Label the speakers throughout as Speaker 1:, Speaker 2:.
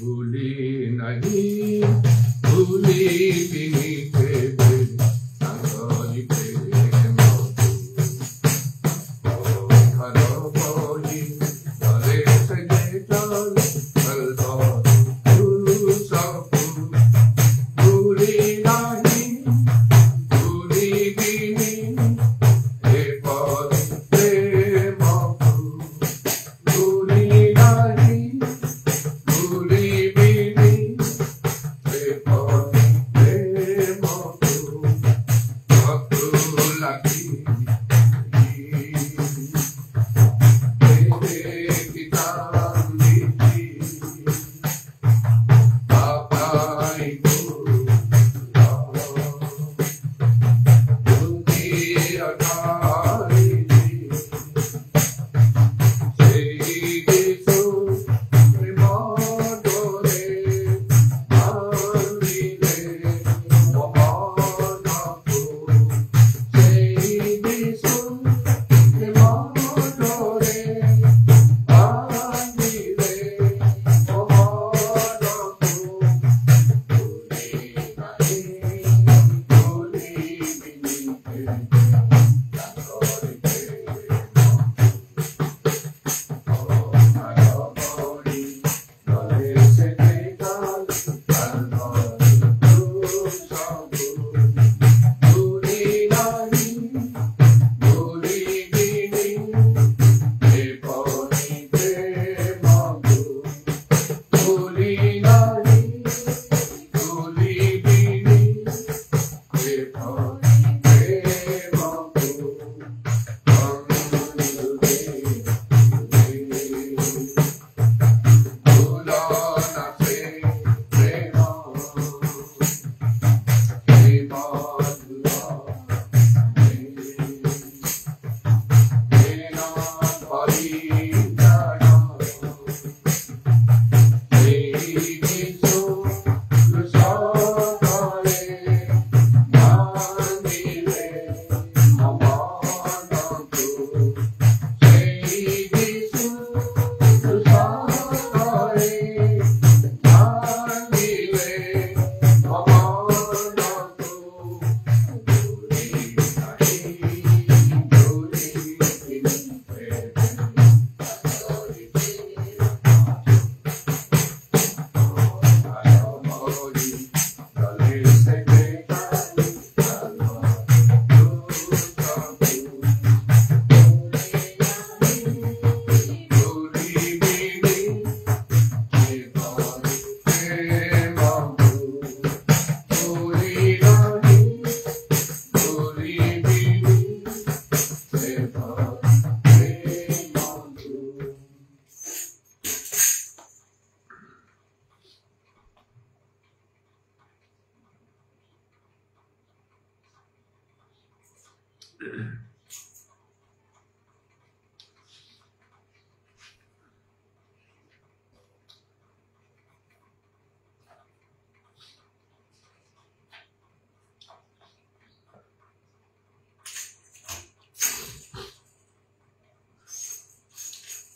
Speaker 1: भूली नहीं भूली भी तेरे संगोरी प्रेम खरो बोली गले से चल चल दो तू सब भूली नहीं भूली भी हे पर प्रेम भूली नहीं भूली भी हे पर प्रेम लगी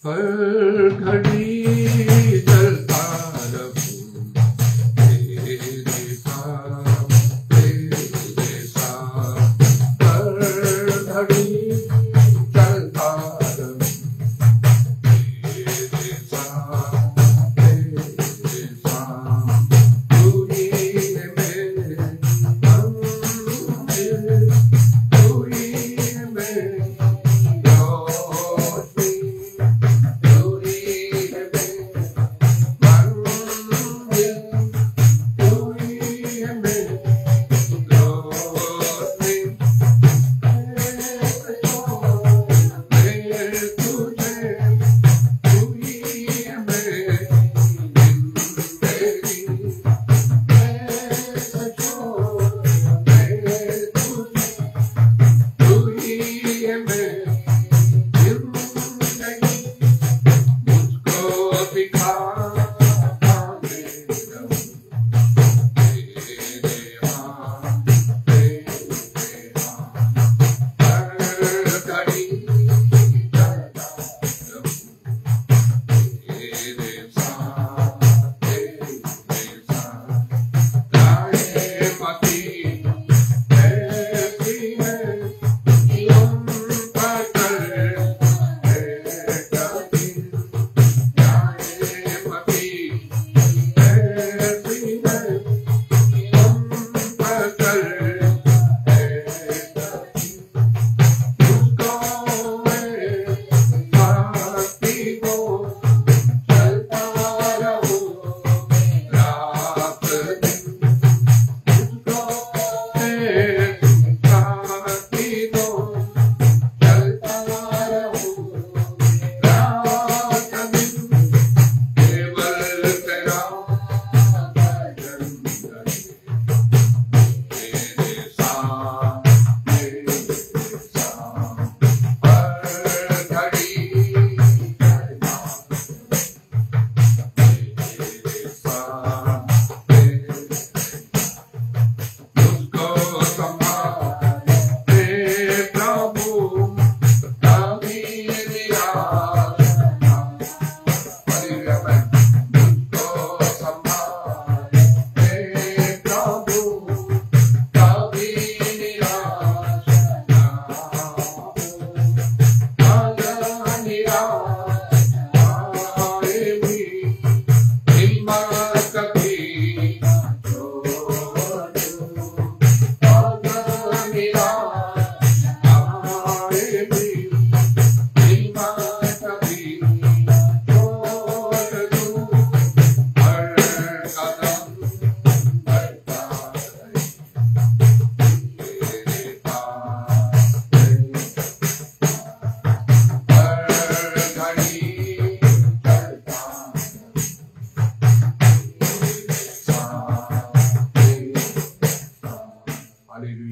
Speaker 1: हर घड़ी चलता रहूं तेरे साथ हर घड़ी चलता रहूं तेरे साथ तू ही है मेरे तू ही है मेरे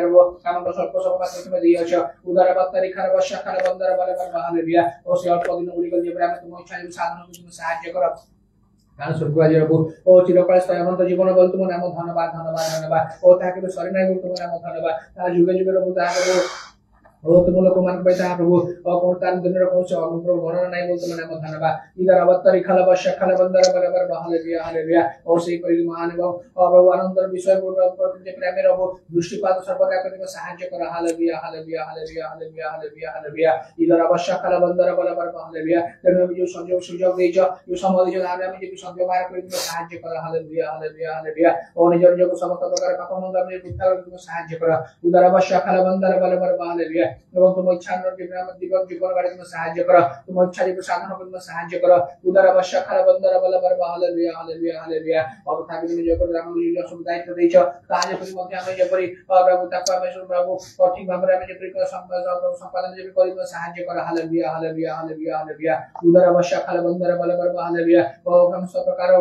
Speaker 2: प्रभु काम को स्वल्प समय मात्र तुम दी अछ उदार बत्तरी खार वर्षा खार बंदर बले पर हालेलुया ओ से अल्प दिन गुडी गल जेबरा तुम इच्छा साधन को तुम सहाय्य कर कारण स्वर्गवाजी प्रभु ओ चिरकाल अनंत जीवन बोल तुम नाम धन्यवाद धन्यवाद धन्यवाद ओ ताके सरी नाही बोल तुम नाम धन्यवाद ता जुगे जुगे प्रभु ता ओ तुम लोक मान पैसा प्रभु ओ कोन तान दिन रे कोन से प्रभु गणना नाही बोल तुम नाम धन्यवाद इधर अवतरी खाला वर्षा खाला बंदर बराबर हालेलुया हालेलुया ओ से करी महान ओ प्रभु आनंद विषय प्रति प्रेम रहो दृष्टिपात सर्वदा करके सहाय्य कर hallelujah hallelujah hallelujah hallelujah hallelujah hallelujah इधर वर्षा खाला बंदर बराबर हालेलुया तेरे जो संयोग सुयोग देछ जो समाधि जो आमे जे संयोग बाहर करके सहाय्य कर हालेलुया हालेलुया हालेलुया ओ निज निज को समस्त प्रकार पाप मंद में उद्धार करके सहाय्य कर उधर वर्षा खाला बंदर बराबर हालेलुया एवं तुम इच्छा जीवन जीवन गाड़ी तुम सहाय्य कर तुम इच्छा जीवन साधन कर सहाय्य कर उदार वर्षा खाला बंदर बलबर हालेलुया हालेलुया हालेलुया और थाबी निज कर राम निज सब दायित्व देछ ताजे परि मध्ये हम जेपरि प्रभु ताको हम प्रभु ठीक भाबरे हम जेपरि संपादन जेपरि करि सहाय्य कर हालेलुया हालेलुया हालेलुया हालेलुया उदार वर्षा खाला बंदर बलबर हालेलुया और हम सब प्रकार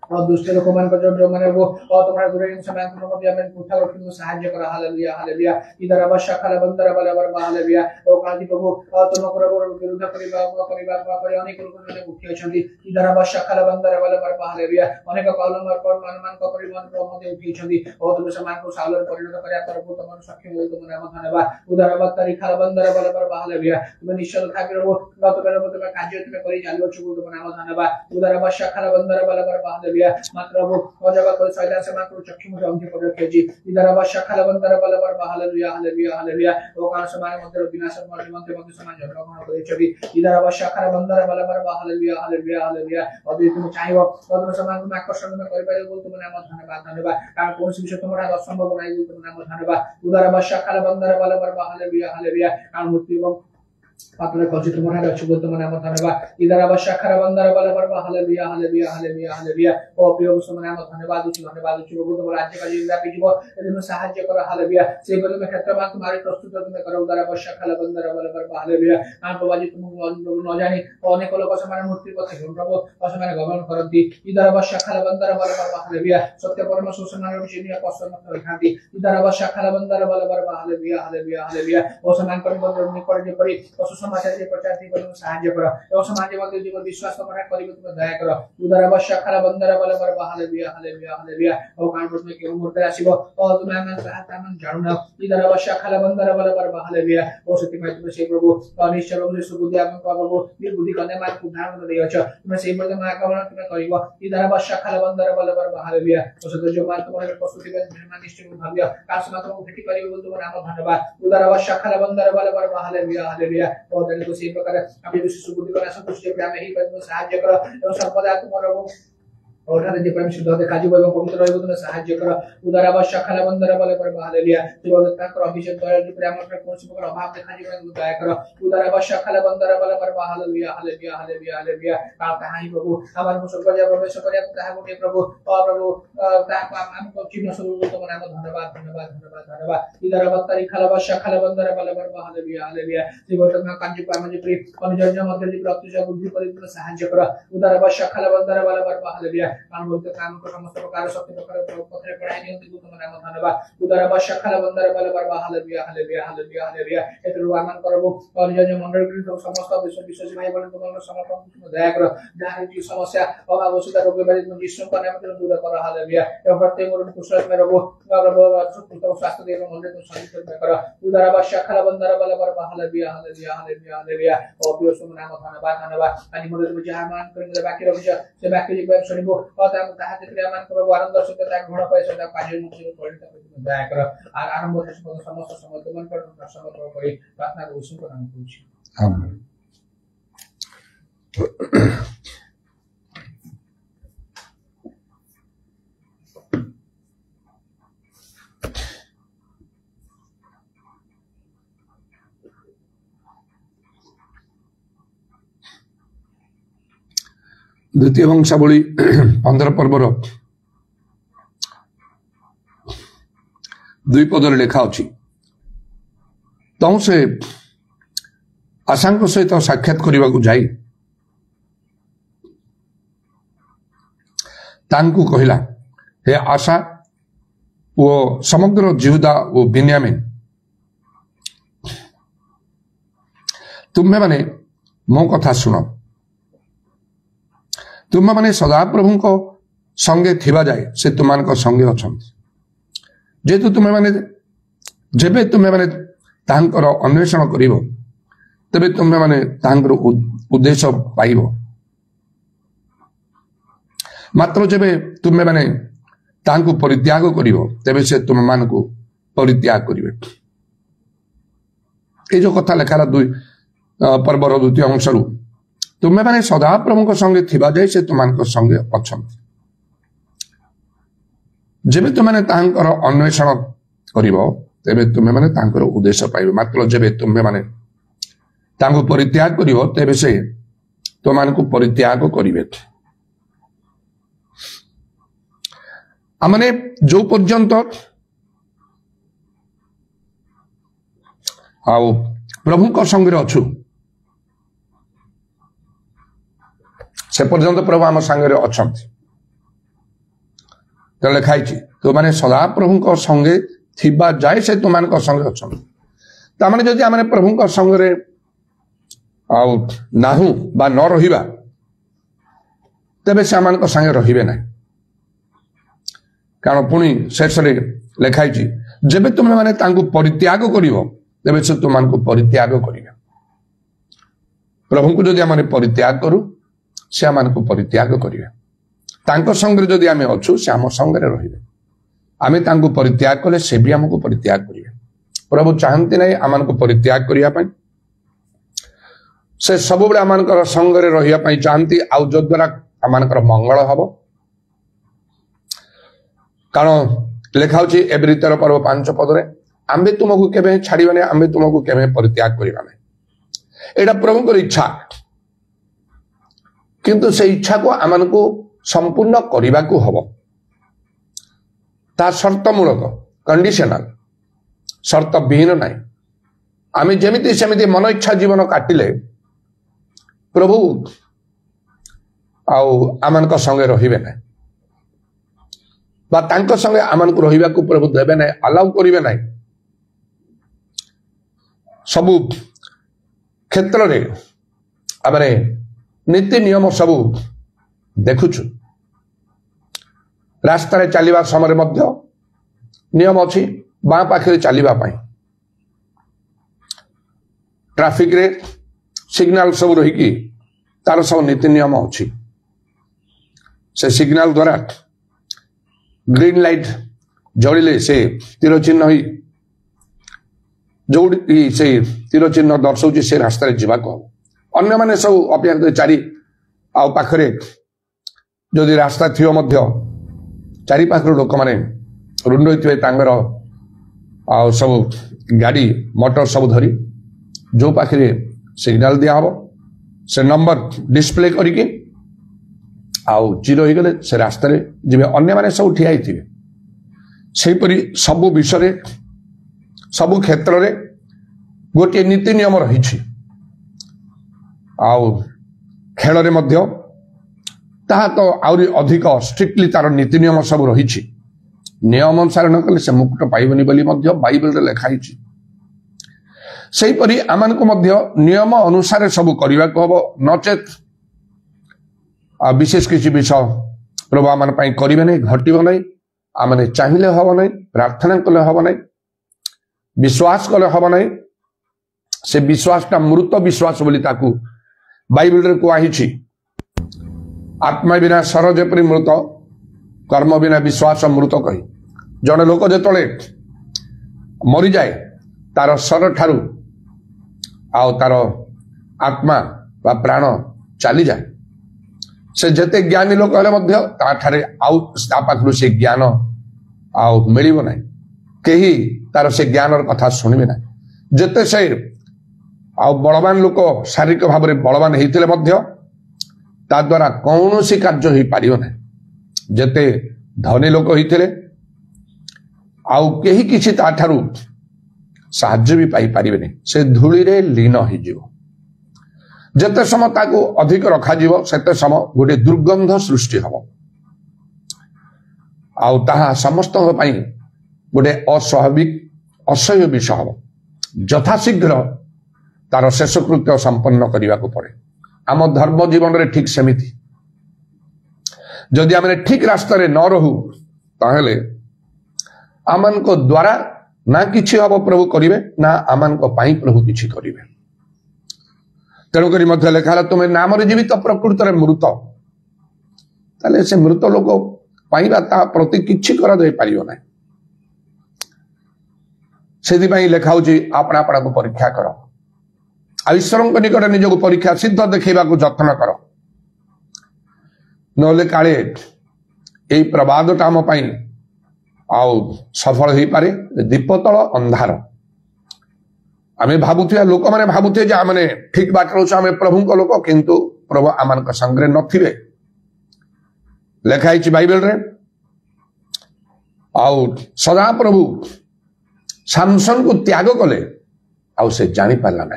Speaker 2: और दुष्ट लोग मान को जो माने वो और तुम्हारे बुरे समय को भी हमें उठा रखने को सहाय्य कर हालेलुया हालेलुया इधर अवश्य खाला बंदर बलबर हालेलुया ओ काजी प्रभु तुम को विरुद्ध परिवार अनेक लोग ने उठी अछंती इधर अवश्य खाला बंदर बलबर हालेलुया अनेक कलम और मान को परिवार को मध्ये उठी अछंती ओ तुम समान को सालर परिणत करिया प्रभु तुम सक्षम हो तुम नाम धन्यवाद उधर अवतरी खाला बंदर बलबर हालेलुया तुम निश्चल थाकी रहो गत करबो तुम कार्य तुम करि चालू छु तुम नाम धन्यवाद उधर अवश्य खाला बंदर बलबर हालेलुया मात्र वो अजगा को सैदा से मात्र चक्षु में अंधे कर रखे जी इधर अवश्य खाला बंदर बलबर हालेलुया हालेलुया हालेलुया ओ काल समय मध्य विनाश मध्य मध्य समय जगमन करे छबि इधर अवश्य खाला बंदर बलबर हालेलुया हालेलुया हालेलुया अभी तुम चाहिबो अदर समय में आकर्षण में कर पारे बोल तुम नाम धन्यवाद धन्यवाद कारण कोन विषय तुम्हारा असंभव नहीं बोल तुम नाम धन्यवाद उधर अवश्य खाला बंदर बलबर हालेलुया हालेलुया कारण मृत्यु पात्र कौची तुम्हारा अच्छु बोल तुम नाम धन्यवाद इधर अवश्य खाला बंदर बलबर हालेलुया हालेलुया हालेलुया हालेलुया ओ प्रिय तुम नाम धन्यवाद प्रभु तुम राज्य का जीवन व्यापी जीव तुम सहाय्य कर हालेलुया से बोल में क्षेत्र में तुम्हारे प्रस्तुत तुम करो उधर अवश्य खाला बंदर बलबर हालेलुया हां प्रभु जी तुम न जाने अनेक लोग समान मूर्ति पथ प्रभु असमान गमन करती इधर अवश्य खाला बंदर बलबर हालेलुया सत्य परम सुसमान विषय पसंद रखाती इधर अवश्य खाला बंदर बलबर हालेलुया हालेलुया हालेलुया ओ समान कर बंदर निकट जे परि समाचार के प्रचार थी बल सहाय्य कर एवं समाज मध्ये जीवन विश्वास तुम्हारा करिब तुम दया कर उधर अवश्य खाला बंदर बलबर हालेलुया हालेलुया हालेलुया ओ कान में के मुहूर्त आसीबो ओ तुम हम जानु न इधर अवश्य खाला बंदर बलबर हालेलुया ओ सती में तुम से प्रभु निश्चय प्रभु सुबुद्धि हम प्रभु निर्बुद्धि करने मान उदाहरण दे छ तुम से मर्द में आगमन तुम करिबो इधर अवश्य खाला बंदर बलबर हालेलुया ओ सत जो मान तुम्हारे प्रस्तुति में मेहमान निश्चय भाग्य काश में तुम भेटी करिबो तुम नाम धन्यवाद उधर अवश्य खाला बंदर बलबर हालेलुया हालेलुया और तो इसी प्रकार अपने विशेष सुबुद्धि को संतुष्ट प्रेम ही कर सहाय्य कर एवं सर्वदा तुम्हारा और हर जे परम शुद्ध देखा जीव एवं पवित्र रहबो तुम सहाय्य कर उदार अवश्य खाला बंदर बलबर हालेलुया जीवन ताकर अभिषेक द्वारा जे प्रेम में कोन प्रकार अभाव देखा जीव दया कर उदार अवश्य खाला बंदर बलबर हालेलुया हालेलुया हालेलुया हालेलुया का कहाई प्रभु हमार को स्वर्ग जा प्रवेश करिया ताहा गोटे प्रभु ओ प्रभु ताको हमको चिन्ह स्वरूप तुम नाम धन्यवाद धन्यवाद धन्यवाद धन्यवाद इधर अवतारी खाला अवश्य खाला बंदर बलबर हालेलुया हालेलुया जीवन में कार्य को हम जे अनुजन मध्य जे प्रत्यक्ष बुद्धि पर सहाय्य कर उदार अवश्य खाला बंदर बलबर हालेलुया काम बोलते काम को समस्त प्रकार सत्य प्रकार पत्रे पढ़ाई नियंत्रित तुम नाम धन्यवाद उधर अवश्य खाला बंदर बलबर हालेलुया हालेलुया हालेलुया हालेलुया एतरु आमान करबो और जो मंडल के समस्त विश्वासी भाई बहन तुम समस्त तुम दया कर जहां की समस्या अभाव असुविधा रोग बेमारी तुम यीशु का नाम में दूर कर हालेलुया एवं प्रत्येक और कुशल में रहो प्रभु स्वास्थ्य दे एवं मंडल को संतुलित कर उधर अवश्य खाला बंदर बलबर हालेलुया हालेलुया हालेलुया हालेलुया और प्रिय तुम नाम धन्यवाद धन्यवाद अनि मंडल में जहां मान कर बाकी रहो से बाकी जीवन सुनिबो ताको ताहा देखले मान प्रभु आनंद सहित ताको घण पैसा ता कार्य मुक्ति परिणत कर दया कर आरंभ से समस्त समय तुम पर दर्शन करी प्रार्थना को उसी को नाम पूछी
Speaker 1: आमीन। द्वितीय वंशावली 15 पर्वर 2 पदर लेखा अच्छी तौ से आशा सहित साक्षात करने को जाई तांकु कहला हे आशा ଓ ସମଗ୍ର ଜିହୁଦା ଓ ବିନ୍ୟାମିନ, ତୁମ୍ଭେମାନେ ମୋ କଥା ଶୁଣ। ତୁମ୍ଭେମାନେ ସଦାପ୍ରଭୁଙ୍କ ସଙ୍ଗେ ଥିବା ଯାଏ ସେ ତୁମମାନଙ୍କ ସଙ୍ଗେ ଅଛନ୍ତି। ଯେହେତୁ ଯେବେ ତୁମେମାନେ ତାହାଙ୍କର ଅନ୍ୱେଷଣ କରିବ, ତେବେ ତୁମେମାନେ ତାହାଙ୍କର ଉଦ୍ଦେଶ୍ୟ ପାଇବ। ମାତ୍ର ଯେବେ ତୁମେମାନେ ତାହାଙ୍କୁ ପରିତ୍ୟାଗ କରିବ, ତେବେ ସେ ତୁମମାନଙ୍କୁ ପରିତ୍ୟାଗ କରିବେ। এই যে কথা লেখার পର୍ବর 2ୟ ଅଂଶରୁ, ତୁମେମାନେ ସଦାପ୍ରଭୁଙ୍କ ସଙ୍ଗେ ଥିବା ଯାଏ ସେ ତୁମମାନଙ୍କ ସଙ୍ଗେ ଅଛନ୍ତି। ଯେବେ ତୁମେମାନେ ତାହାଙ୍କର ଅନ୍ୱେଷଣ କରିବ, ତେବେ ତୁମେମାନେ ତାଙ୍କର ଉଦ୍ଦେଶ୍ୟ ପାଇବ। ମାତ୍ର ଯେବେ ତୁମେମାନେ ତାଙ୍କୁ ପରିତ୍ୟାଗ କରିବ, ତେବେ ସେ ତୁମମାନଙ୍କୁ ପରିତ୍ୟାଗ କରିବେ। ଆମେ ଯୋଉ ପର୍ଯ୍ୟନ୍ତ ଆଉ ପ୍ରଭୁଙ୍କ ସଙ୍ଗରେ ଅଛୁ, ସେ ପର୍ଯ୍ୟନ୍ତ ପ୍ରଭୁ ଆମ ସାଙ୍ଗରେ ଅଛନ୍ତି। ଲେଖା ହେଇଛି, ତୁମମାନେ ସଦାପ୍ରଭୁଙ୍କ ସଙ୍ଗେ ଥିବା ଯାଏ ସେ ତୁମମାନଙ୍କ ସଙ୍ଗେ ଅଛନ୍ତି। ତାମାନେ ଯଦି ଆମେ ପ୍ରଭୁଙ୍କ ସଙ୍ଗରେ ଆଉ ନାହୁଁ ବା ନ ରହିବା, ତେବେ ସେ ଆମମାନଙ୍କ ସାଙ୍ଗେ ରହିବେ ନାହିଁ। କାରଣ ପୁଣି ଶେଷରେ ଲେଖା ହେଇଛି, ଯେବେ ତୁମେମାନେ ତାଙ୍କୁ ପରିତ୍ୟାଗ କରିବ, ତେବେ ସେ ତୁମମାନଙ୍କୁ ପରିତ୍ୟାଗ କରିବେ। ପ୍ରଭୁଙ୍କୁ ଯଦି ଆମେ ପରିତ୍ୟାଗ କରୁ, ସେ ଆମମାନଙ୍କୁ ପରିତ୍ୟାଗ କରିବେ। ତାଙ୍କ ସଙ୍ଗରେ ଯଦି ଆମେ ଅଛୁ, ସେ ଆମ ସଙ୍ଗରେ ରହିବେ। ଆମେ ତାଙ୍କୁ ପରିତ୍ୟାଗ କଲେ ସେ ବି ଆମକୁ ପରିତ୍ୟାଗ କରିବେ। ପ୍ରଭୁ ଚାହାନ୍ତି ନାହିଁ ଆମମାନଙ୍କୁ ପରିତ୍ୟାଗ କରିବା ପାଇଁ। ସେ ସବୁବେଳେ ଆମମାନଙ୍କର ସଙ୍ଗରେ ରହିବା ପାଇଁ ଚାହାନ୍ତି, ଆଉ ଯଦ୍ୱାରା ଆମମାନଙ୍କର ମଙ୍ଗଳ ହବ। କାରଣ ଲେଖା ହଉଛି ଏବ୍ରୀ 13:5 ଆମ୍ଭେ ତୁମକୁ କେବେ ଛାଡ଼ିବା ନାହିଁ, ଆମ୍ଭେ ତୁମକୁ କେବେ ପରିତ୍ୟାଗ କରିବା ନାହିଁ। ଏଇଟା ପ୍ରଭୁଙ୍କର ଇଚ୍ଛା, କିନ୍ତୁ ସେ ଇଚ୍ଛାକୁ ଆମମାନଙ୍କୁ ସମ୍ପୂର୍ଣ୍ଣ କରିବାକୁ ହବ। ତା ସର୍ତ୍ତମୂଳକ, କଣ୍ଡିସନାଲ, ସର୍ତ୍ତ ବିହୀନ ନାହିଁ। ଆମେ ଯେମିତି ସେମିତି ମନ ଇଚ୍ଛା ଜୀବନ କାଟିଲେ ପ୍ରଭୁ ଆଉ ଆମମାନଙ୍କ ସଙ୍ଗେ ରହିବେ ନାହିଁ, ବା ତାଙ୍କ ସଙ୍ଗେ ଆମମାନଙ୍କୁ ରହିବାକୁ ପ୍ରଭୁ ଦେବେ ନାହିଁ, ଆଲାଉ କରିବେ ନାହିଁ। ସବୁ କ୍ଷେତ୍ରରେ ଆମେ ନୀତି ନିୟମ ସବୁ ଦେଖୁଛୁ। ରାସ୍ତାରେ ଚାଲିବା ସମୟରେ ମଧ୍ୟ ନିୟମ ଅଛି ବାଁ ପାଖରେ ଚାଲିବା ପାଇଁ। ଟ୍ରାଫିକରେ ସିଗ୍ନାଲ ସବୁ ରହିକି ତାର ସବୁ ନୀତି ନିୟମ ଅଛି। ସେ ସିଗ୍ନାଲ ଦ୍ୱାରା ଗ୍ରୀନ ଲାଇଟ ଜଳିଲେ ସେ ତୀର ଚିହ୍ନ ହୋଇ ଯୋଉଠି ସେ ତୀର ଚିହ୍ନ ଦର୍ଶାଉଛି ସେ ରାସ୍ତାରେ ଯିବାକୁ ହବ। ଅନ୍ୟମାନେ ସବୁ ଅପେକ୍ଷା ଚାରି ଆଉ ପାଖରେ ଯଦି ରାସ୍ତା ଥିବ ମଧ୍ୟ ଚାରି ପାଖରୁ ଲୋକମାନେ ରୁଣ୍ଡ ହୋଇଥିବେ ତାଙ୍କର ଆଉ ସବୁ ଗାଡ଼ି ମଟର ସବୁ ଧରି ଯୋଉ ପାଖରେ ସିଗ୍ନାଲ ଦିଆହବ ସେ ନମ୍ବର ଡିସପ୍ଲେ କରିକି ଆଉ ଜିରୋ ହେଇଗଲେ ସେ ରାସ୍ତାରେ ଯିବେ, ଅନ୍ୟମାନେ ସବୁ ଠିଆ ହେଇଥିବେ। ସେହିପରି ସବୁ ବିଷୟରେ ସବୁ କ୍ଷେତ୍ରରେ ଗୋଟିଏ ନୀତି ନିୟମ ରହିଛି। ଆଉ ଖେଳରେ ମଧ୍ୟ ତାହା ତ ଆହୁରି ଅଧିକ ଷ୍ଟ୍ରିକ୍ଟଲି ତାର ନୀତି ନିୟମ ସବୁ ରହିଛି। ନିୟମ ଅନୁସାରେ ନ କଲେ ସେ ମୁକୁଟ ପାଇବନି ବୋଲି ମଧ୍ୟ ବାଇବଲରେ ଲେଖା ହେଇଛି। ସେହିପରି ଆମମାନଙ୍କୁ ମଧ୍ୟ ନିୟମ ଅନୁସାରେ ସବୁ କରିବାକୁ ହବ, ନଚେତ ବିଶେଷ କିଛି ବିଷୟ ପ୍ରଭୁ ଆମ ପାଇଁ କରିବେ ନାହିଁ, ଘଟିବ ନାହିଁ। ଆମେ ଚାହିଁଲେ ହବ ନାହିଁ, ପ୍ରାର୍ଥନା କଲେ ହବ ନାହିଁ, ବିଶ୍ୱାସ କଲେ ହବ ନାହିଁ। ସେ ବିଶ୍ୱାସଟା ମୃତ ବିଶ୍ୱାସ ବୋଲି ତାକୁ ବାଇବଲରେ କୁହାଯାଇଛି। ଆତ୍ମା ବିନା ଶର ଯେପରି ମୃତ, କର୍ମ ବିନା ବିଶ୍ୱାସ ମୃତ କହି। ଜଣେ ଲୋକ ଯେତେବେଳେ ମରିଯାଏ, ତାର ଶର ଠାରୁ ଆଉ ତାର ଆତ୍ମା ବା ପ୍ରାଣ ଚାଲିଯାଏ। ସେ ଯେତେ ଜ୍ଞାନୀ ଲୋକ ହେଲେ ମଧ୍ୟ ତାଠାରେ ଆଉ ତା ପାଖରୁ ସେ ଜ୍ଞାନ ଆଉ ମିଳିବ ନାହିଁ। କେହି ତାର ସେ ଜ୍ଞାନର କଥା ଶୁଣିବେ ନାହିଁ। ଯେତେ ସେ ଆଉ ବଳବାନ ଲୋକ ଶାରୀରିକ ଭାବରେ ବଳବାନ ହେଇଥିଲେ ମଧ୍ୟ ତା ଦ୍ୱାରା କୌଣସି କାର୍ଯ୍ୟ ହେଇପାରିବ ନାହିଁ। ଯେତେ ଧନୀ ଲୋକ ହେଇଥିଲେ ଆଉ କେହି କିଛି ତାଠାରୁ ସାହାଯ୍ୟ ବି ପାଇପାରିବେନି, ସେ ଧୂଳିରେ ଲୀନ ହେଇଯିବ। ଯେତେ ସମୟ ତାକୁ ଅଧିକ ରଖାଯିବ ସେତେ ସମୟ ଗୋଟିଏ ଦୁର୍ଗନ୍ଧ ସୃଷ୍ଟି ହବ। ଆଉ ତାହା ସମସ୍ତଙ୍କ ପାଇଁ गोटे अस्वाभाविक असह्य विषय हम यथाशीघ्र तार शेषकृत्य संपन्न करने को पड़े। आम धर्म जीवन में ठीक सेमिति जदि आम ठीक रास्ता न रहू ताहले आमान को द्वारा ना किछि हम प्रभु करिवे ना आमान को पाई प्रभु किछि करिवे। तेणुक लिखा तुम नाम जीवित प्रकृत में मृत ताले से मृत लोक पाइबा ता प्रति किछि करा जाय परियो ना। से लिखा अपना अपना को परीक्षा कर ईश्वर निकट निजक परीक्षा सिद्ध देखा जत्न कर नले काले यही प्रवादटा आम आउ सफल हो पारे। दीपतल अंधार आम भावुआ लोक मैंने भावुए जे आम ठीक बाट आम प्रभु लोक किंतु प्रभु आम संगे नथिबे। लिखाई बाइबल रे आउ सदा प्रभु सामसन को त्याग कले आउ से जानी पारला ना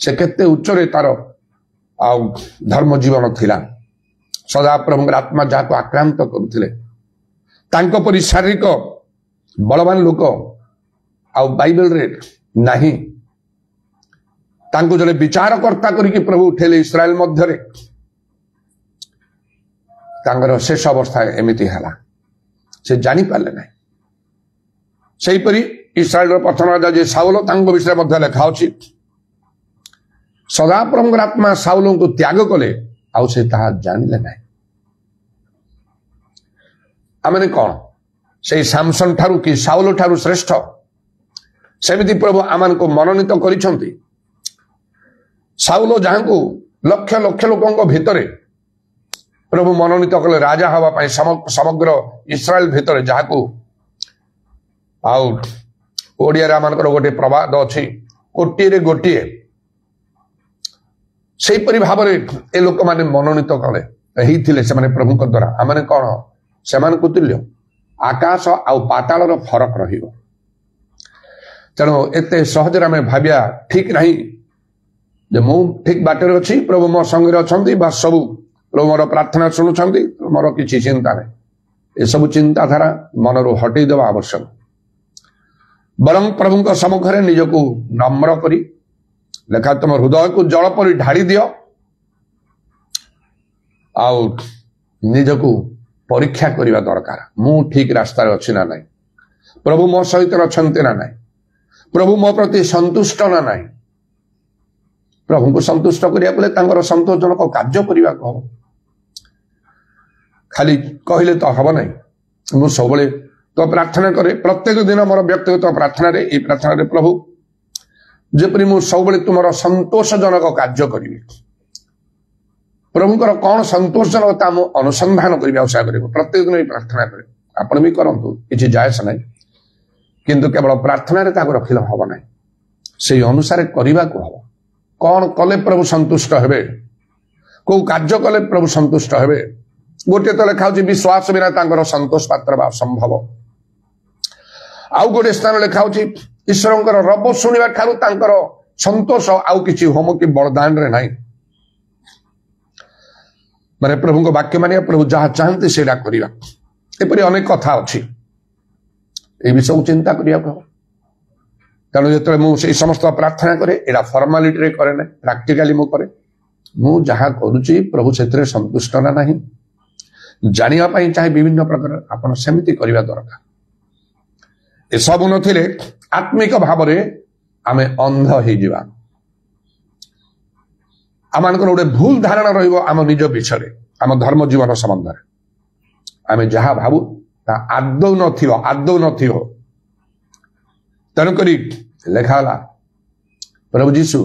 Speaker 1: से केते उच्चरे तार आउ धर्म जीवन थिला। सदा प्रभु आत्मा जहाँ आक्रांत करुले तांको परि शारीरिक बलवान लोक आउ बाइबल रे नाही। तांको जले विचारकर्ता करिके प्रभु उठेले इस्राएल मध्यरे तांगर शेष अवस्था एमिति हला से जानी पारले ना। सेहीपरि इस्राएल प्रथम राजा जे साउल तांको विषय मध्य लिखा अछि सदा प्रभु आत्मा साउल को त्याग कले आउ से ताहा जानिले ना। आमने कौन से सामसन ठारू कि साउल ठारू श्रेष्ठ सेमिति प्रभु आमान को मनोनीत करिसंती। साउल जहां को लक्ष लक्ष लोकों भितरे प्रभु मनोनीत कले राजा हवा पाई समग्र इस्राएल भितरे जहां को आउ ओडिया रे आमानकर गोटे प्रवाद अछि कोटी रे गोटिए सेही परि भाबरे ए लोक माने मनोनीत कले एही थिले से माने प्रभु को द्वारा आमने कोन सेमान को तुल्य आकाश आउ पाताल फरक रहिबो। तेणु एते सहजरे आम भाविया ठीक नहीं जे मु ठीक बाटर अच्छी प्रभु मो संगे अच्छा बा सबू प्रभु मोर प्रार्थना शुणुंट मोर किसी चिंता नहीं ये सब चिंताधारा मनरू हटई देवा आवश्यक। बरं प्रभु सम्मुखें निजको नम्र करी लेखा तुम हृदय को जल पर ढाड़ी दियो आउ निजको परीक्षा करने दरकार मु ठीक रास्तार अच्छी ना नहीं प्रभु मो सहित अच्छा ना नहीं प्रभु मो प्रति संतुष्ट ना नहीं। प्रभु को संतुष्ट करिया संतोषजनक कार्य करने को हम खाली कहले तो हम नहीं। मु सब तो प्रार्थना करे प्रत्येक दिन मोर व्यक्तिगत प्रार्थना रे प्रार्थना रे प्रभु जेपरि मु सब तुम संतोषजनक कार्य करी प्रभुकर कौन संतोषजनकता मु अनुसंधान करी आशा कर प्रत्येक दिन प्रार्थना करे आपण भी करंतु किछि जायस नहीं किंतु केवल प्रार्थना रे ताको रखिले हबो नहीं से अनुसार करबा को हबो। कौन कले प्रभु संतुष्ट हेबे को कार्य कले प्रभु संतुष्ट हेबे गोटे तो लिखा विश्वास बिना तांकर संतोष पात्र बा संभव। आउ गोटे स्थान लिखा ईश्वर रब शुणा ठारू तांकर संतोष आउ किछि होम कि बरदान रे नहीं माने प्रभु को वाक्य मानिया प्रभु जहाँ चाहते सेटा करबा एपरि अनेक कथा अछि ए विषय चिंता करिया तेणु जो मुझे समस्त प्रार्थना करे एटा फॉर्मालिटी रे करे ना प्रैक्टिकली मु करे मु जहाँ करुची प्रभु से संतुष्ट ना नहीं जानिया पाई चाहे विभिन्न प्रकार आपण सेमिति करबा दरकार। ए सब नथिले आत्मिक भाव रे आमे अंध हो जिवा आमानकर गोटे भूल धारणा रहिबो आम निज विषय आम धर्म जीवन संबंध आमे जहाँ भावु ता आदौ नथिबो। तेणुक लिखाला प्रभु जीशु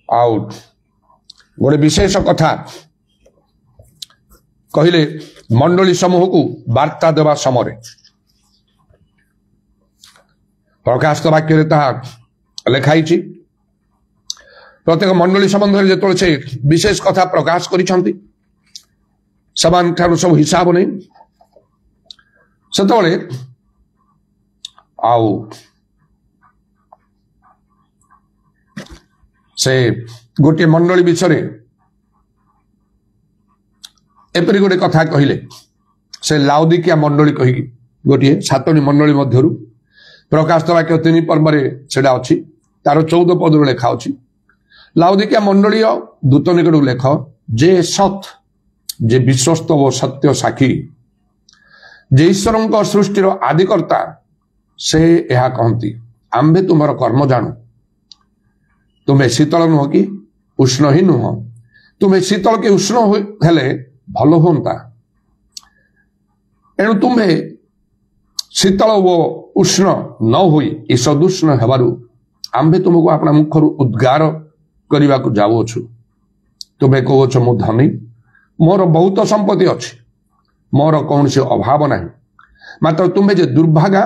Speaker 1: आउ गोटे विशेष कथा कहले मंडली समूह को वार्ता देवा समय प्रकाशित वाक्य लिखाई प्रत्येक मंडली संबंध में जो से विशेष कथा प्रकाश करिसेंती समान ठारू सब हिसाब नहीं सेतबेले आउ से गोटे मंडली विषय एपरी गोटे कथा कहले से लाउदिकिया मंडली कही गोटे सातोटी मंडली मध्यरु प्रकाश वाक्य 3 पर्व सेटा अच्छी तार 14 पद लेखा अच्छी लाउदिकिया मंडली दूत निकट लेख जे सत जे विश्वस्त व सत्य साक्षी जे ईश्वर सृष्टिर आदिकर्ता से यह कहती आंबे तुमर कर्म जानू तुम्हें शीतल नुह कि उष्ण ही नुह तुम्हें शीतल कि उष्ण हेले भल होता एणु तुम्हें शीतल व उष्ण न हुई ई सदुष्ण हेबारु आंबे तुमको अपना मुखर उद्गार करने को जाऊछु तुम्हें कहो मु धनी मोर बहुत संपत्ति अच्छी मोर कौन से अभाव नहीं मात्र तुम्हें जे दुर्भागा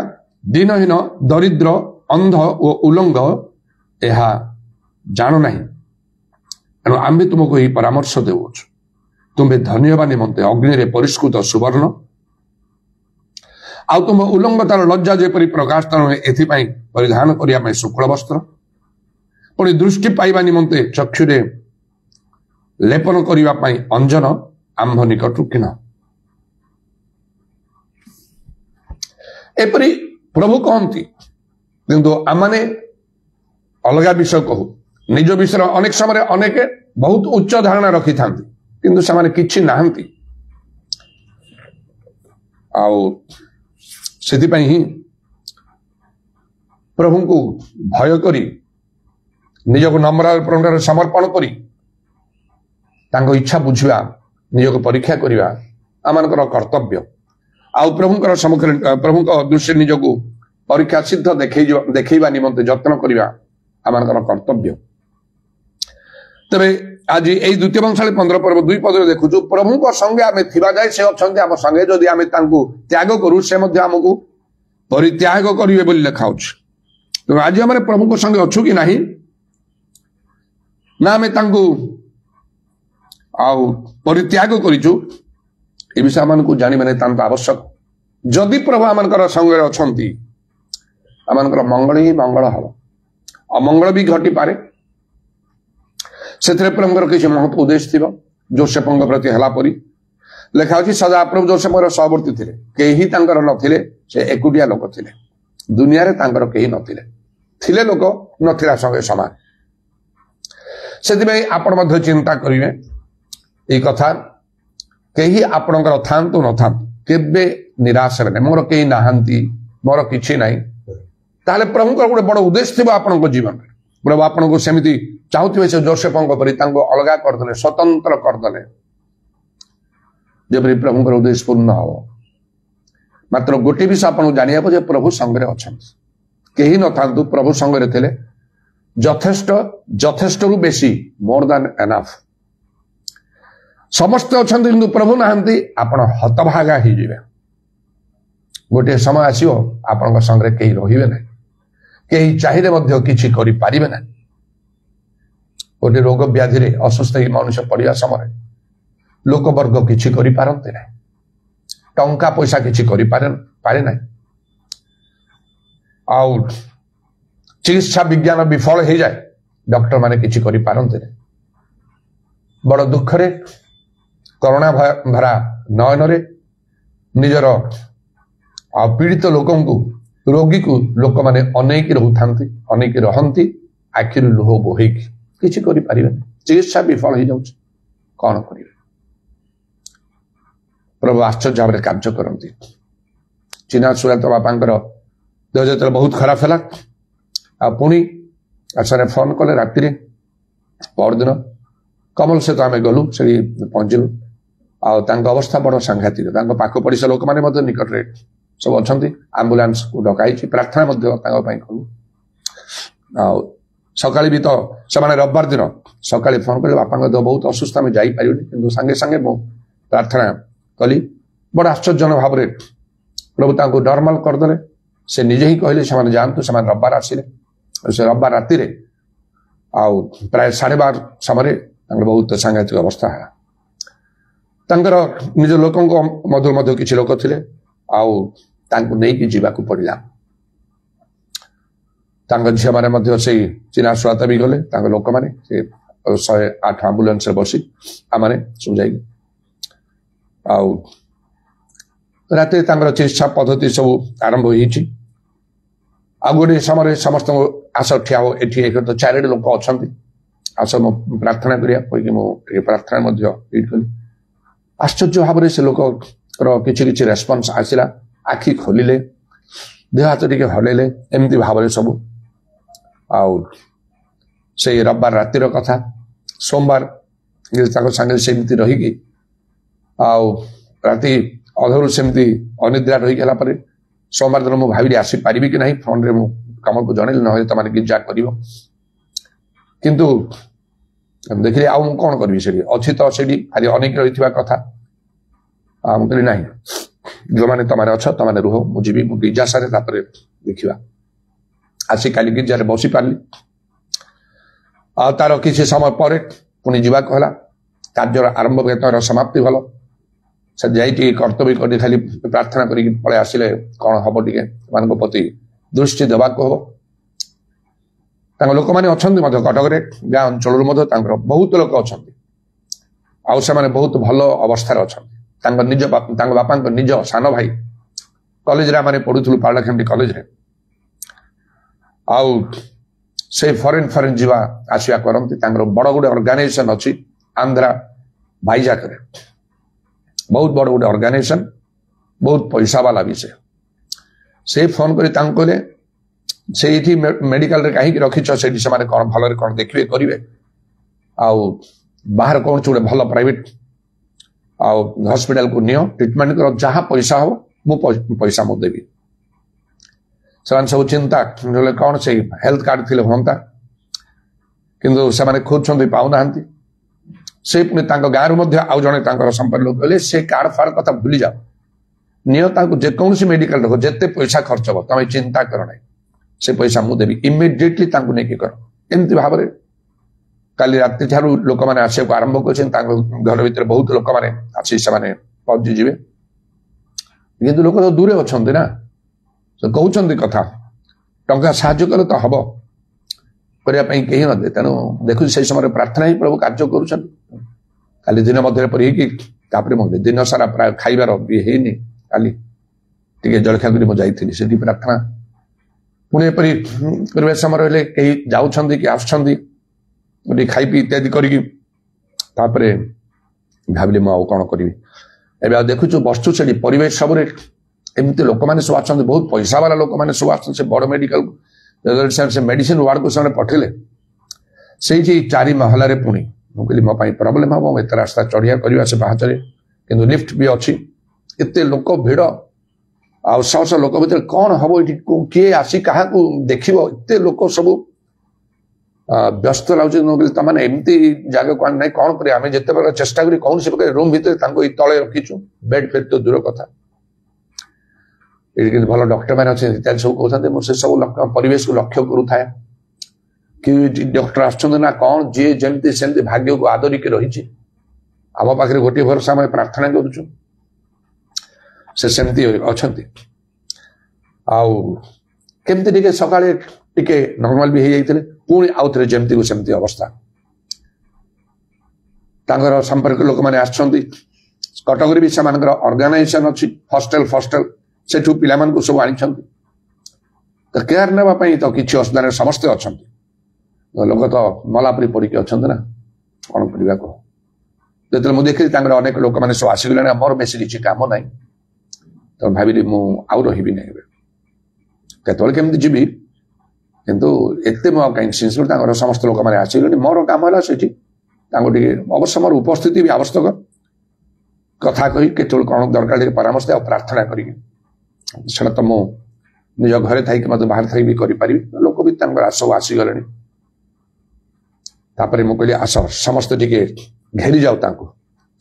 Speaker 1: दीनहीन दरिद्र अंध और उलंग यह जान नहीं एणु आंबे तुमको यही परामर्श देवछु तुम्हें धन्यवाद निमंते अग्नि परिष्कृत सुवर्ण आउ तुम उलंगतार लज्जा जेपरी प्रकाश एथिपाई परिधान करने शुक्ल वस्त्र पुणी दृष्टि पाइबा निमंते चक्षुरे लेपन करने अंजन आंभ निकटू किन एपरी प्रभु कहती किंतु आमने अलग विषय कहू निज विषय अनेक समय अनेक बहुत उच्च धारणा रखी था किंतु से किछि नाहंती सेथिपाई ही प्रभु को भय करी निज को नम्र समर्पण करी तांको इच्छा बुझा निज को परीक्षा करवा आमर कर्तव्य आउ प्रभुकर सम्मुखें प्रभु दृष्टि निज को परीक्षा सिद्ध देखा निमंते जत्न करवा आमर कर्तव्य तेरे आज यही द्वितीय वंशावली 15 पर्व 2 पद देखु प्रभु संगे आम थिबा जाए से अच्छा आम संगे जदि आम त्याग करू से आमको परित्याग करेंगे बोली लिखा तो आज आम प्रभु संगे अच्छु कि नहीं ना आम परित्याग करूँ ये विषय आम जाने आवश्यक जदि प्रभु आम संगे अच्छा आम मंगल ही मंगल हम अमंगल भी घटी पारे से प्रभुଙ୍କର किसी महत्व उद्देश्य थी जोसेफଙ୍କ प्रति हला परी लिखा होची सदा प्रभु जोसेफଙ୍କର सहवर्ती थे केही तांकर नथिले से एकुटिया लोक थिले दुनिया रे तांकर केही नथिले थिले लोक नथिला संगे समान सेति आपण मध्य चिंता करिवे ए कथा केही आपणकर थांतु न थांतु केबे निराश हेबे मोर केही नाहंती मोर किछि नाही ताले प्रभुଙ୍କର गोटे बड़ उद्देश्य थी आपणको जीवन रे प्रभु आपको सेमती चाहूवे से जोसेफों परी अलग करदे स्वतंत्र करदे जबरी प्रभु उद्देश्य पूर्ण हम मात्र गोटे विषय आपको जाना प्रभु संगे अच्छा कहीं न था प्रभु संगे थे जथेष्ट जथेष्ट रु बेसी मोर देन एनाफ समस्त अच्छा किंतु प्रभु नहांती आपण हतभागा ही जिवे गोटे समय आसो आपण संगे कहीं रहिबे ना कहीं चाहिए किसी करें ना गोटे रोग व्याधि असुस्थ मनुष्य पड़ा समय लोकवर्ग किसी करते ना टंका पैसा किसी पारे ना आउ चिकित्सा विज्ञान विफल हो जाए डॉक्टर माने किसी करते ना बड़ दुखरे करुणा भरा नयन निजर पीड़ित लोकों को रोगी को लोक माने अनेक रोथांती अनेक रहंती आखिर लुह बोहेकी किसी करि परिबे चिकित्सा विफल हो जाउछ कौन करिवे प्रभु आश्चर्य भाव कार्य करती चिन्हा सुरत बापांकर देह जो बहुत खराब है आ पुणी आसरे फोन कले राति परदिन कमल सहित आम गलु से पहुंचलु अवस्था बड़ सांघातिक पाख पड़ोसा लोक मैंने निकट रे सब अच्छा आम्बुलांस को डकाई प्रार्थना कलु सका भी तो से रविवार दिन सका फोन कले बापा देह बहुत असुस्थ आम जापर कि सांगे सांगे मु प्रार्थना कली बड़ आश्चर्यजनक भाव में प्रभु तांको नॉर्मल करदे से निजे ही कहले से जातु से रविवार आसिले से रविवार राति प्राय 12:30 समय बहुत सांघातिक अवस्था है निज लोकों मध्य किसी लोक थे नहीं जावाक पड़ा झील मैंने से चिन्हा सुराता भी गले लोक मैंने 108 आम्बुलांस बसी आम सब जा ରାତିରେ ତାଙ୍କର ଚିକିତ୍ସା ପଦ୍ଧତି ସବୁ ଆରମ୍ଭ ହେଇଛି। ଆଉ ଗୋଟେ ସମୟରେ ସମସ୍ତଙ୍କୁ ଆସ ଠିଆ ହବ, ଏଠି ତ 4ଟି ଲୋକ ଅଛନ୍ତି, ଆସ ମୁଁ ପ୍ରାର୍ଥନା କରିବା କହିକି ମୁଁ ଟିକେ ପ୍ରାର୍ଥନା ମଧ୍ୟ କଲି। ଆଶ୍ଚର୍ଯ୍ୟ ଭାବରେ ସେ ଲୋକର କିଛି କିଛି ରେସ୍ପନ୍ସ ଆସିଲା, ଆଖି ଖୋଲିଲେ, ଦେହ ହାତ ଟିକେ ହଲେଇଲେ, ଏମିତି ଭାବରେ ସବୁ। ଆଉ ସେଇ ରବିବାର ରାତିର କଥା, ସୋମବାର ତାଙ୍କ ସାଙ୍ଗରେ ସେମିତି ରହିକି ଆଉ ରାତି ଅଧରୁ ସେମିତି ଅନିଦ୍ରା ରହିଗଲା ପରେ ସୋମବାର ଦିନ ମୁଁ ଭାବିଲି ଆସିପାରିବି କି ନାହିଁ, ଫୋନରେ ମୁଁ କାମକୁ ଜଣେଇଲି, ନହେଲେ ତମାନେ ଗିର୍ଜା କରିବ। କିନ୍ତୁ ଦେଖିଲି ଆଉ ମୁଁ କଣ କରିବି, ସେଠି ଅଛି ତ ସେଠି ଖାଲି ଅନେକ ରହିଥିବା କଥା। ମୁଁ କହିଲି ନାହିଁ, ଯୋଉମାନେ ତମାନେ ଅଛ ତମାନେ ରୁହ, ମୁଁ ଯିବି, ମୁଁ ଗିର୍ଜା ସାରେ ତାପରେ ଦେଖିବା। ଆସି କାଲି ଗିର୍ଜାରେ ବସି ପାରିଲି। ଆଉ ତାର କିଛି ସମୟ ପରେ ପୁଣି ଯିବାକୁ ହେଲା। କାର୍ଯ୍ୟର ଆରମ୍ଭ ତାର ସମାପ୍ତି ଭଲ। ସେ ଯାଇ ଟିକେ କର୍ତ୍ତବ୍ୟ କରି ଖାଲି ପ୍ରାର୍ଥନା କରିକି ପଳେଇ ଆସିଲେ କଣ ହବ, ଟିକେ ସେମାନଙ୍କ ପ୍ରତି ଦୃଷ୍ଟି ଦେବାକୁ ହବ। ତାଙ୍କ ଲୋକମାନେ ଅଛନ୍ତି ମଧ୍ୟ କଟକରେ, ଗାଁ ଅଞ୍ଚଳରୁ ମଧ୍ୟ ତାଙ୍କର ବହୁତ ଲୋକ ଅଛନ୍ତି। ଆଉ ସେମାନେ ବହୁତ ଭଲ ଅବସ୍ଥାରେ ଅଛନ୍ତି। ତାଙ୍କ ବାପାଙ୍କ ନିଜ ସାନ ଭାଇ କଲେଜରେ ଆମେ ପଢୁଥିଲୁ, ପାରଳାଖେମୁଣ୍ଡି କଲେଜରେ। ଆଉ ସେ ଫରେନ୍ ଯିବା ଆସିବା କରନ୍ତି। ତାଙ୍କର ବଡ ଗୋଟେ ଅର୍ଗାନାଇଜେସନ ଅଛି ଆନ୍ଧ୍ରା ଭାଇଜାକରେ, ବହୁତ ବଡ ଗୋଟେ ଅର୍ଗାନାଇଜେସନ, ବହୁତ ପଇସା ବାଲା ବି। ସେ ଫୋନ କରି ତାଙ୍କୁ କହିଲେ ସେଇଠି ମେଡିକାଲରେ କାହିଁକି ରଖିଛ, ସେଇଠି ସେମାନେ କଣ ଭଲରେ କଣ ଦେଖିବେ କରିବେ, ଆଉ ବାହାରେ କୌଣସି ଗୋଟେ ଭଲ ପ୍ରାଇଭେଟ ଆଉ ହସ୍ପିଟାଲକୁ ନିଅ, ଟ୍ରିଟମେଣ୍ଟ କର, ଯାହା ପଇସା ହବ ମୁଁ ପଇସା ମୁଁ ଦେବି। ସେମାନେ ସବୁ ଚିନ୍ତା କଲେ କଣ ସେଇ ହେଲ୍ଥ କାର୍ଡ ଥିଲେ ହୁଅନ୍ତା, କିନ୍ତୁ ସେମାନେ ଖୋଜୁଛନ୍ତି ପାଉନାହାନ୍ତି। ସେ ପୁଣି ତାଙ୍କ ଗାଁରୁ ମଧ୍ୟ ଆଉ ଜଣେ ତାଙ୍କର ସମ୍ପର୍କ ଲୋକ କହିଲେ ସେ କାର୍ଡ ଫାର୍ଡ କଥା ଭୁଲି ଯାଅ, ନିଅ ତାଙ୍କୁ ଯେକୌଣସି ମେଡିକାଲ ରଖ, ଯେତେ ପଇସା ଖର୍ଚ୍ଚ ହବ ତମେ ଚିନ୍ତା କର ନାହିଁ, ସେ ପଇସା ମୁଁ ଦେବି, ଇମିଡିଏଟଲି ତାଙ୍କୁ ନେଇକି କର। ଏମିତି ଭାବରେ କାଲି ରାତି ଠାରୁ ଲୋକମାନେ ଆସିବାକୁ ଆରମ୍ଭ କରିଛନ୍ତି। ତାଙ୍କ ଘର ଭିତରେ ବହୁତ ଲୋକମାନେ ଆସି ସେମାନେ ପହଞ୍ଚିଯିବେ। କିନ୍ତୁ ଲୋକ ତ ଦୂରେ ଅଛନ୍ତି ନା, ସେ କହୁଛନ୍ତି କଥା, ଟଙ୍କା ସାହାଯ୍ୟ କଲେ ତ ହବ, କରିବା ପାଇଁ କେହି ନଦେବେ। ତେଣୁ ଦେଖୁଛି ସେଇ ସମୟରେ ପ୍ରାର୍ଥନା ହିଁ ପ୍ରଭୁ କାର୍ଯ୍ୟ କରୁଛନ୍ତି। କାଲି ଦିନ ମଧ୍ୟରେ ପଡ଼ିକି ତାପରେ ମୁଁ ଦିନ ସାରା ପ୍ରାୟ ଖାଇବାର ବି ହେଇନି, କାଲି ଟିକେ ଜଳଖିଆ କରି ମୁଁ ଯାଇଥିଲି ସେଠି ପ୍ରାର୍ଥନା। ପୁଣି ଏପରି କରିବା ସମୟରେ ହେଲେ କେହି ଯାଉଛନ୍ତି କି ଆସୁଛନ୍ତି, ଟିକେ ଖାଇ ପିଇ ଇତ୍ୟାଦି କରିକି ତାପରେ ଭାବିଲି ମୁଁ ଆଉ କଣ କରିବି। ଏବେ ଆଉ ଦେଖୁଛୁ ବସୁଛୁ ସେଠି ପରିବେଶ ସବୁରେ ଏମିତି ଲୋକମାନେ ସବୁ ଆସନ୍ତି, ବହୁତ ପଇସା ବାଲା ଲୋକମାନେ ସବୁ ଆସନ୍ତି। ସେ ବଡ ମେଡିକାଲକୁ ସେ ମେଡିସିନ ୱାର୍ଡକୁ ସେମାନେ ପଠେଇଲେ, ସେଇଠି 4 ମହଲାରେ ପୁଣି ମୁଁ କହିଲି ମୋ ପାଇଁ ପ୍ରୋବ୍ଲେମ ହବ, ଏତେ ରାସ୍ତା ଚଢିଆ କରିବା ସେ ପାହାଚରେ, କିନ୍ତୁ ଲିଫ୍ଟ ବି ଅଛି। ଏତେ ଲୋକ ଭିଡ, ଆଉ ଶହ ଶହ ଲୋକ ଭିତରେ କଣ ହବ ଏଠି, କିଏ ଆସି କାହାକୁ ଦେଖିବ, ଏତେ ଲୋକ ସବୁ ବ୍ୟସ୍ତ ଲାଗୁଛି। ମୁଁ କହିଲି ତମାନେ ଏମିତି ଜାଗାକୁ ଆଣି ନାହିଁ, କଣ କରିବା। ଆମେ ଯେତେବେଳେ ଚେଷ୍ଟା କରି କୌଣସି ପ୍ରକାର ରୁମ୍ ଭିତରେ ତାଙ୍କୁ ଏଇ ତଳେ ରଖିଛୁ, ବେଡ୍ ଫେଡ୍ ତ ଦୂର କଥା। ଏଠି କିନ୍ତୁ ଭଲ ଡକ୍ଟର ମାନେ ଅଛନ୍ତି, ଇତ୍ୟାଦି ସବୁ କହୁଛନ୍ତି। ମୁଁ ସେ ସବୁ ପରିବେଶକୁ ଲକ୍ଷ୍ୟ କରୁଥାଏ, କି ଡକ୍ଟର ଆସୁଛନ୍ତି ନା କଣ, ଯିଏ ଯେମିତି ସେମିତି ଭାଗ୍ୟକୁ ଆଦରିକି ରହିଛି। ଆମ ପାଖରେ ଗୋଟିଏ ଭରସା, ଆମେ ପ୍ରାର୍ଥନା କରୁଛୁ, ସେ ସେମିତି ଅଛନ୍ତି। ଆଉ କେମିତି ଟିକେ ସକାଳେ ଟିକେ ନର୍ମାଲ ବି ହେଇଯାଇଥିଲେ, ପୁଣି ଆଉଥରେ ଯେମିତିକୁ ସେମିତି ଅବସ୍ଥା। ତାଙ୍କର ସମ୍ପର୍କ ଲୋକମାନେ ଆସିଛନ୍ତି। କଟକରେ ବି ସେମାନଙ୍କର ଅର୍ଗାନାଇଜେସନ ଅଛି, ହଷ୍ଟେଲ ସେଠୁ ପିଲାମାନଙ୍କୁ ସବୁ ଆଣିଛନ୍ତି। ତ କେୟାର ନେବା ପାଇଁ ତ କିଛି ଅସୁବିଧା ସମସ୍ତେ ଅଛନ୍ତି। ଲୋକ ତ ମଲାପରି ପଡିକି ଅଛନ୍ତି ନା, କଣ କରିବା କହ। ଯେତେବେଳେ ମୁଁ ଦେଖିଲି ତାଙ୍କର ଅନେକ ଲୋକମାନେ ସବୁ ଆସିଗଲେଣି, ମୋର ବେଶୀ କିଛି କାମ ନାହିଁ, ତ ଭାବିଲି ମୁଁ ଆଉ ରହିବି ନାହିଁ, କେତେବେଳେ କେମିତି ଯିବି, କିନ୍ତୁ ଏତେ ମୁଁ ଆଉ କାହିଁକି ସିନ୍ସିୟର। ତାଙ୍କର ସମସ୍ତ ଲୋକମାନେ ଆସିଗଲେଣି, ମୋର କାମ ହେଲା ସେଠି ତାଙ୍କୁ ଟିକେ ଅବଶ୍ୟ ମୋର ଉପସ୍ଥିତି ବି ଆବଶ୍ୟକ, କଥା କହି କେତେବେଳେ କଣ ଦରକାର ଟିକେ ପରାମର୍ଶ ଆଉ ପ୍ରାର୍ଥନା କରିକି, ସେଟା ତ ମୁଁ ନିଜ ଘରେ ଥାଇକି ମଧ୍ୟ ବାହାରେ ଥାଇ ବି କରିପାରିବି। ଲୋକ ବି ତାଙ୍କର ସବୁ ଆସିଗଲେଣି। ତାପରେ ମୁଁ କହିଲି ଆସ ସମସ୍ତେ ଟିକେ ଘେରି ଯାଉ ତାଙ୍କୁ,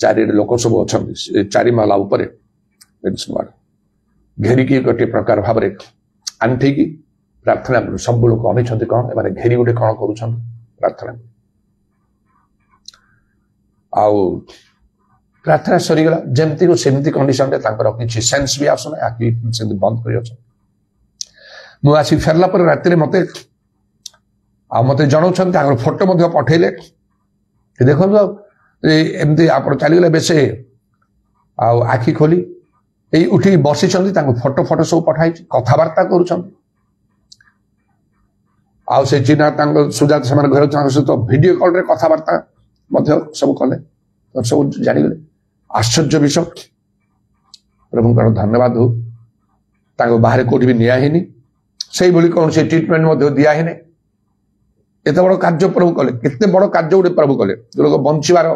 Speaker 1: 4 ଲୋକ ସବୁ ଅଛନ୍ତି 4 ମହଲା ଉପରେ, ଘେରିକି ଗୋଟିଏ ପ୍ରକାର ଭାବରେ ଆଣ୍ଠେଇକି ପ୍ରାର୍ଥନା କରୁ। ସବୁ ଲୋକ ଅନେଇଛନ୍ତି କଣ ଏମାନେ ଘେରି ଗୋଟେ କଣ କରୁଛନ୍ତି ପ୍ରାର୍ଥନା। ଆଉ ପ୍ରାର୍ଥନା ସରିଗଲା, ଯେମିତିକୁ ସେମିତି କଣ୍ଡିସନରେ ତାଙ୍କର କିଛି ସେନ୍ସ ବି ଆସୁନାହିଁ, ଆଖି ସେମିତି ବନ୍ଦ କରି ଅଛନ୍ତି। ମୁଁ ଆସି ଫେରିଲା ପରେ ରାତିରେ ମତେ ଜଣାଉଛନ୍ତି, ତାଙ୍କର ଫଟୋ ମଧ୍ୟ ପଠେଇଲେ, ଦେଖନ୍ତୁ ଆଉ ଏମିତି ଆପଣ ଚାଲିଗଲେ ବେଶୀ, ଆଉ ଆଖି ଖୋଲି ଏଇ ଉଠିକି ବସିଛନ୍ତି, ତାଙ୍କୁ ଫଟୋ ଫଟୋ ସବୁ ପଠାଇଛି, କଥାବାର୍ତ୍ତା କରୁଛନ୍ତି। ଆଉ ସେ ଚିହ୍ନା ତାଙ୍କ ସୁଜାତ ସେମାନେ ଘରେ ତାଙ୍କ ସହିତ ଭିଡିଓ କଲରେ କଥାବାର୍ତ୍ତା ମଧ୍ୟ ସବୁ କଲେ, ସବୁ ଜାଣିଗଲେ। ଆଶ୍ଚର୍ଯ୍ୟ ବିଷୟ। ପ୍ରଭୁଙ୍କର ଧନ୍ୟବାଦ ହଉ, ତାଙ୍କୁ ବାହାରେ କୋଉଠି ବି ନିଆ ହେଇନି, ସେଇଭଳି କୌଣସି ଟ୍ରିଟମେଣ୍ଟ ମଧ୍ୟ ଦିଆ ହେଇନି। ଏତେ ବଡ କାର୍ଯ୍ୟ ପ୍ରଭୁ କଲେ, କେତେ ବଡ କାର୍ଯ୍ୟ ଗୋଟେ ପ୍ରଭୁ କଲେ। ଯୋଉ ଲୋକ ବଞ୍ଚିବାର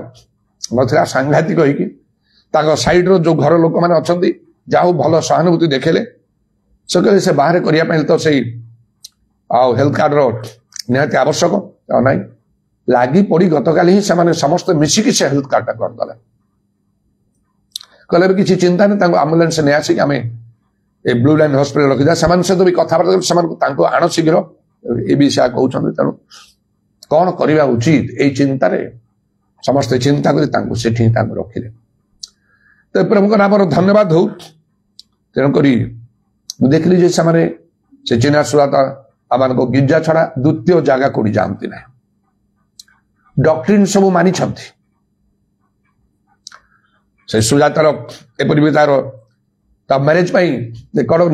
Speaker 1: ନଥିଲା, ସାଂଘାତିକ ହେଇକି ତାଙ୍କ ସାଇଡର ଯୋଉ ଘର ଲୋକମାନେ ଅଛନ୍ତି, ଯାହା ହଉ ଭଲ ସହାନୁଭୂତି ଦେଖେଇଲେ। ସେ କହିଲେ ସେ ବାହାରେ କରିବା ପାଇଁ ତ ସେଇ ଆଉ ହେଲ୍ଥ କାର୍ଡର ନିହାତି ଆବଶ୍ୟକ। ନାହିଁ, ଲାଗି ପଡି ଗତକାଲି ହିଁ ସେମାନେ ସମସ୍ତେ ମିଶିକି ସେ ହେଲ୍ଥ କାର୍ଡଟା କରିଦେଲେ। କହିଲେ କିଛି ଚିନ୍ତା ନାହିଁ, ତାଙ୍କୁ ଆମ୍ବୁଲାନ୍ସ ନେଇ ଆସିକି ଆମେ ଏ ବ୍ଲୁ ଲାଇନ୍ ହସ୍ପିଟାଲ ରଖିଦେବା। ସେମାନଙ୍କ ସହିତ ବି କଥାବାର୍ତ୍ତା କରି ସେମାନଙ୍କୁ ତାଙ୍କୁ ଆଣ ଶୀଘ୍ର, ଏ ବି ସେୟା କହୁଛନ୍ତି। ତେଣୁ କଣ କରିବା ଉଚିତ, ଏଇ ଚିନ୍ତାରେ ସମସ୍ତେ ଚିନ୍ତା କରି ତାଙ୍କୁ ସେଠି ତାଙ୍କୁ ରଖିଲେ। ତ ପ୍ରଭୁଙ୍କ ନାମର ଧନ୍ୟବାଦ ହଉ। ତେଣୁକରି ମୁଁ ଦେଖିଲି ଯେ ସେମାନେ ସେ ଚିହ୍ନା ସୁରାତ ଆମମାନଙ୍କ ଗିର୍ଜା ଛଡା ଦ୍ୱିତୀୟ ଜାଗା କୋଉଠି ଯାଆନ୍ତି ନାହିଁ, ଡକ୍ଟ୍ରିନ୍ ସବୁ ମାନିଛନ୍ତି। ସେ ସୁଜାତାର ଏପରି ବି ତାର ତା ମ୍ୟାରେଜ ପାଇଁ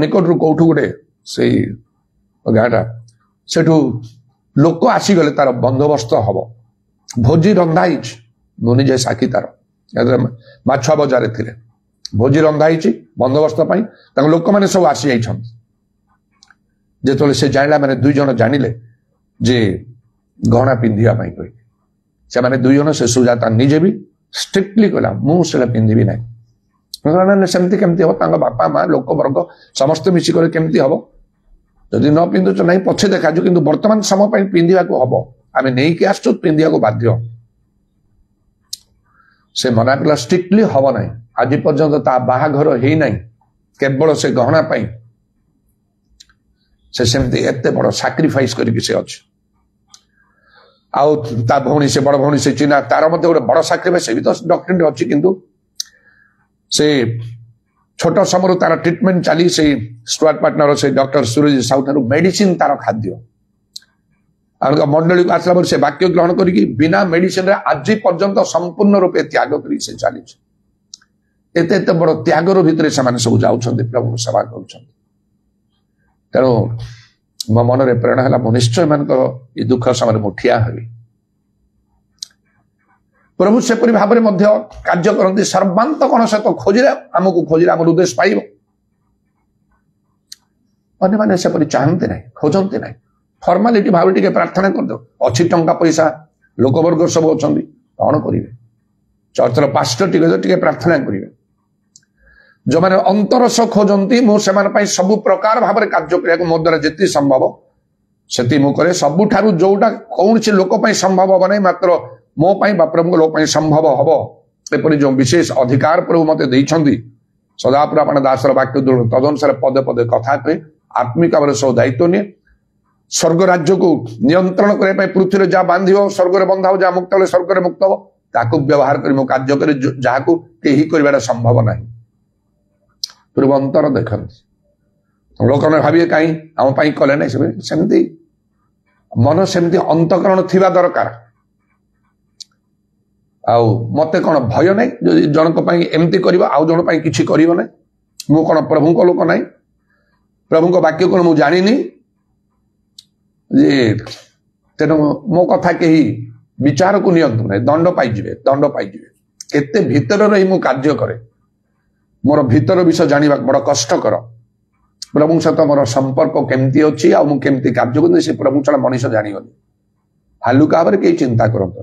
Speaker 1: ନିକଟରୁ କୋଉଠୁ ଗୋଟେ ସେଇ ଗାଁଟା, ସେଠୁ ଲୋକ ଆସିଗଲେ, ତାର ବନ୍ଦୋବସ୍ତ ହବ, ଭୋଜି ରନ୍ଧା ହେଇଛି। ମୁଁ ନିଜେ ସାକ୍ଷୀ ତାର, ମାଛୁଆ ବଜାରରେ ଥିଲେ, ଭୋଜି ରନ୍ଧା ହେଇଛି ବନ୍ଦୋବସ୍ତ ପାଇଁ। ତାଙ୍କ ଲୋକମାନେ ସବୁ ଆସି ଯାଇଛନ୍ତି। ଯେତେବେଳେ ସେ ଜାଣିଲା, ମାନେ 2 ଜଣ ଜାଣିଲେ ଯେ ଗହଣା ପିନ୍ଧିବା ପାଇଁ କହିଲେ, ସେମାନେ 2 ଜଣ, ସେ ସୁଜାତା ନିଜେ ବି ଷ୍ଟ୍ରିକ୍ଟଲି କହିଲା ମୁଁ ସେଟା ପିନ୍ଧିବି ନାହିଁ। ସେମିତି କେମିତି ହବ, ତାଙ୍କ ବାପା ମା ଲୋକ ବର୍ଗ ସମସ୍ତେ ମିଶିକରି କେମିତି ହବ, ଯଦି ନ ପିନ୍ଧୁଛ ନାହିଁ ପଛେ ଦେଖାଯିବ, କିନ୍ତୁ ବର୍ତ୍ତମାନ ସମୟ ପାଇଁ ପିନ୍ଧିବାକୁ ହବ, ଆମେ ନେଇକି ଆସିଛୁ, ପିନ୍ଧିବାକୁ ବାଧ୍ୟ। ସେ ମନା କଲା ଷ୍ଟ୍ରିକ୍ଟଲି ହବ ନାହିଁ। ଆଜି ପର୍ଯ୍ୟନ୍ତ ତା ବାହାଘର ହେଇନାହିଁ, କେବଳ ସେ ଗହଣା ପାଇଁ ସେ ସେମିତି ଏତେ ବଡ ସାକ୍ରିଫାଇସ୍ କରିକି ସେ ଅଛି। ଆଉ ତା ଭଉଣୀ, ସେ ବଡ ଭଉଣୀ ସେ ଚିହ୍ନା, ତାର ମଧ୍ୟ ଗୋଟେ ବଡ ସାକ୍ରିଫାଇସ୍, ସେ ବି ତ ଡକ୍ଟରିନ୍ ଅଛି। କିନ୍ତୁ ସେ ଛୋଟ ସମୟରୁ ତାର ଟ୍ରିଟମେଣ୍ଟ ଚାଲି, ସେଇ ଷ୍ଟୁଆର୍ଟ ପାର୍ଟନର ସେ ଡକ୍ଟର ସୁରଜ ସାହୁଠାରୁ ମେଡିସିନ ତାର ଖାଦ୍ୟ। ଆମ ମଣ୍ଡଳୀକୁ ଆସିଲା ପରେ ସେ ବାକ୍ୟ ଗ୍ରହଣ କରିକି ବିନା ମେଡିସିନରେ ଆଜି ପର୍ଯ୍ୟନ୍ତ ସମ୍ପୂର୍ଣ୍ଣ ରୂପେ ତ୍ୟାଗ କରି ସେ ଚାଲିଛି। ଏତେ ଏତେ ବଡ ତ୍ୟାଗର ଭିତରେ ସେମାନେ ସବୁ ଯାଉଛନ୍ତି, ପ୍ରଭୁଙ୍କୁ ସେବା କରୁଛନ୍ତି। ତେଣୁ ମୋ ମନରେ ପ୍ରେରଣା ହେଲା, ମୁଁ ନିଶ୍ଚୟ ଏମାନଙ୍କ ଏ ଦୁଃଖ ସମୟରେ ମୁଁ ଠିଆ ହେବି। ପ୍ରଭୁ ସେପରି ଭାବରେ ମଧ୍ୟ କାର୍ଯ୍ୟ କରନ୍ତି। ସର୍ବାନ୍ତକଣ ସହିତ ଖୋଜିଲେ, ଆମକୁ ଖୋଜିଲେ ଆମର ଉଦ୍ଦେଶ୍ୟ ପାଇବ। ଅନ୍ୟମାନେ ସେପରି ଚାହାନ୍ତି ନାହିଁ, ଖୋଜନ୍ତି ନାହିଁ, ଫର୍ମାଲିଟି ଭାବରେ ଟିକେ ପ୍ରାର୍ଥନା କରିଦେଉ। ଅଛି ଟଙ୍କା ପଇସା, ଲୋକବର୍ଗ ସବୁ ଅଛନ୍ତି, କଣ କରିବେ? ଚର୍ଚ୍ଚର ପାଷ୍ଟର ଟିକେ ପ୍ରାର୍ଥନା କରିବେ। ଯୋଉମାନେ ଅନ୍ତର ସହ ଖୋଜନ୍ତି, ମୁଁ ସେମାନଙ୍କ ପାଇଁ ସବୁ ପ୍ରକାର ଭାବରେ କାର୍ଯ୍ୟ କରିବାକୁ ମୋ ଦ୍ୱାରା ଯେତିକି ସମ୍ଭବ ସେତିକି ମୁଁ କରେ। ସବୁଠାରୁ ଯୋଉଟା କୌଣସି ଲୋକ ପାଇଁ ସମ୍ଭବ ହବ ନାହିଁ, ମାତ୍ର ମୋ ପାଇଁ ବା ପ୍ରଭୁଙ୍କ ଲୋକ ପାଇଁ ସମ୍ଭବ ହବ, ଏପରି ଯୋଉ ବିଶେଷ ଅଧିକାର ପ୍ରଭୁ ମତେ ଦେଇଛନ୍ତି, ସଦାପୁର ଆପଣ ଦାସର ବାକ୍ୟ ତଦନୁସାରେ ପଦେ ପଦେ କଥା କହେ, ଆତ୍ମିକ ଭାବରେ ସବୁ ଦାୟିତ୍ୱ ନିଏ। ସ୍ୱର୍ଗ ରାଜ୍ୟକୁ ନିୟନ୍ତ୍ରଣ କରିବା ପାଇଁ ପୃଥ୍ୱୀରେ ଯାହା ବାନ୍ଧିବ ସ୍ୱର୍ଗରେ ବନ୍ଧା ହବ, ଯାହା ମୁକ୍ତ ହେଲେ ସ୍ୱର୍ଗରେ ମୁକ୍ତ ହବ, ତାକୁ ବ୍ୟବହାର କରି ମୁଁ କାର୍ଯ୍ୟ କରେ, ଯାହାକୁ କେହି କରିବାଟା ସମ୍ଭବ ନାହିଁ। ପ୍ରଭୁ ଅନ୍ତର ଦେଖନ୍ତି। ଲୋକମାନେ ଭାବିବେ କାହିଁ ଆମ ପାଇଁ କଲେ ନାହିଁ, ସେମିତି ମନ ସେମିତି ଅନ୍ତଃକରଣ ଥିବା ଦରକାର। ଆଉ ମତେ କଣ ଭୟ ନାହିଁ, ଯଦି ଜଣଙ୍କ ପାଇଁ ଏମିତି କରିବ ଆଉ ଜଣ ପାଇଁ କିଛି କରିବ ନାହିଁ? ମୁଁ କଣ ପ୍ରଭୁଙ୍କ ଲୋକ ନାହିଁ? ପ୍ରଭୁଙ୍କ ବାକ୍ୟ କଣ ମୁଁ ଜାଣିନି ଯେ? ତେଣୁ ମୋ କଥା କେହି ବିଚାରକୁ ନିଅନ୍ତୁ ନାହିଁ, ଦଣ୍ଡ ପାଇଯିବେ। କେତେ ଭିତରେ ରହି ମୁଁ କାର୍ଯ୍ୟ କରେ, ମୋର ଭିତର ବିଷୟ ଜାଣିବା ବଡ କଷ୍ଟକର। ପ୍ରଭୁଙ୍କ ସହିତ ମୋର ସମ୍ପର୍କ କେମିତି ଅଛି, ଆଉ ମୁଁ କେମିତି କାର୍ଯ୍ୟ କରୁଛି, ସେ ପ୍ରଭୁ ଛଡା ମଣିଷ ଜାଣିବନି। ହାଲୁକା ଭାବରେ କେହି ଚିନ୍ତା କରନ୍ତୁ,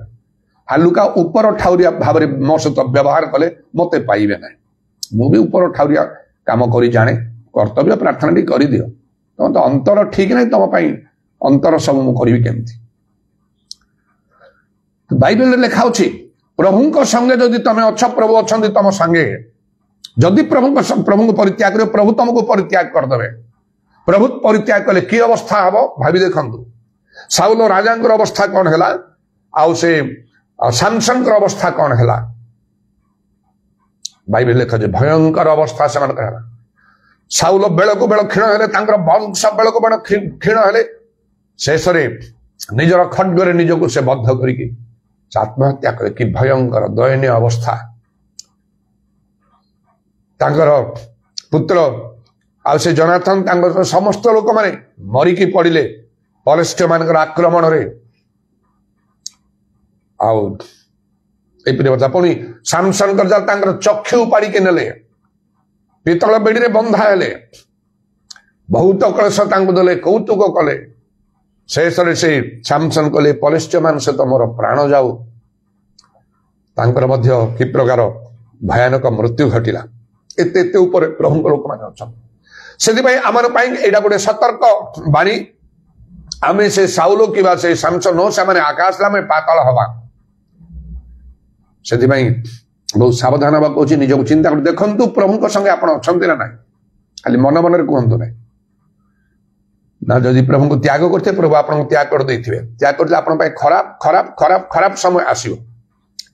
Speaker 1: ହାଲୁକା ଉପର ଠାଉରିଆ ଭାବରେ ମୋ ସହିତ ବ୍ୟବହାର କଲେ ମତେ ପାଇବେ ନାହିଁ। ମୁଁ ବି ଉପର ଠାଉରିଆ କାମ କରି ଜାଣେ, କର୍ତ୍ତବ୍ୟ ପ୍ରାର୍ଥନା ବି କରିଦିଅ। ତମ ତ ଅନ୍ତର ଠିକ ନାହିଁ, ତମ ପାଇଁ ଅନ୍ତର ସବୁ ମୁଁ କରିବି କେମିତି? ବାଇବେଲରେ ଲେଖା ଅଛି, ପ୍ରଭୁଙ୍କ ସଙ୍ଗେ ଯଦି ତମେ ଅଛ, ପ୍ରଭୁ ଅଛନ୍ତି ତମ ସଙ୍ଗେ। ଯଦି ପ୍ରଭୁଙ୍କୁ ପରିତ୍ୟାଗ କରିବ, ପ୍ରଭୁ ତମକୁ ପରିତ୍ୟାଗ କରିଦେବେ। ପ୍ରଭୁ ପରିତ୍ୟାଗ କଲେ କି ଅବସ୍ଥା ହବ ଭାବି ଦେଖନ୍ତୁ। ସାଉଲ ରାଜାଙ୍କର ଅବସ୍ଥା କଣ ହେଲା, ଆଉ ସେ ସାମସନଙ୍କର ଅବସ୍ଥା କଣ ହେଲା? ବାଇବେଲ ଲେଖା ଯେ ଭୟଙ୍କର ଅବସ୍ଥା ସେମାନଙ୍କର ହେଲା। ସାଉଲ ବେଳକୁ ବେଳ କ୍ଷୀଣ ହେଲେ, ତାଙ୍କର ବଂଶ ବେଳକୁ ବେଳ କ୍ଷୀଣ ହେଲେ, ଶେଷରେ ନିଜର ଖଡ୍ଗରେ ନିଜକୁ ସେ ବଦ୍ଧ କରିକି ଆତ୍ମହତ୍ୟା କଲେ। କି ଭୟଙ୍କର ଦୟନୀୟ ଅବସ୍ଥା। ତାଙ୍କର पुत्र आ से जोनाथन तांकर समस्त लोक माने मरिकी पड़िले फलिस्टिय मानकर आक्रमण रे आउ एपरि बता पुणी सामसन कर जाल तांकर चक्षु उपाड़ी के नेले पितल बेड़ी रे बंधा हेले बहुत कलेश तांको देले कौतुक कले शेष से सामसन कले फलिस्टिय मान से तो मोर प्राण जाऊ तांकर मध्य कि प्रकार भयानक मृत्यु घटिला एते एते ऊपर प्रभु लोक मान अच्छा से आमर एटा गोटे सतर्क बाणी आमे से साउल कि से सामसन हो से आकाश में पाताल हवा से बहुत सावधान हवा कौन निज को चिंता कर देखु प्रभु संगे आप अच्छा ना ना खाली मन मन कहतु ना ना जदि प्रभु को त्याग करते प्रभु आपको त्याग कर देथिबे त्याग करते आपन पाए खराब खराब खराब खराब समय आसीबो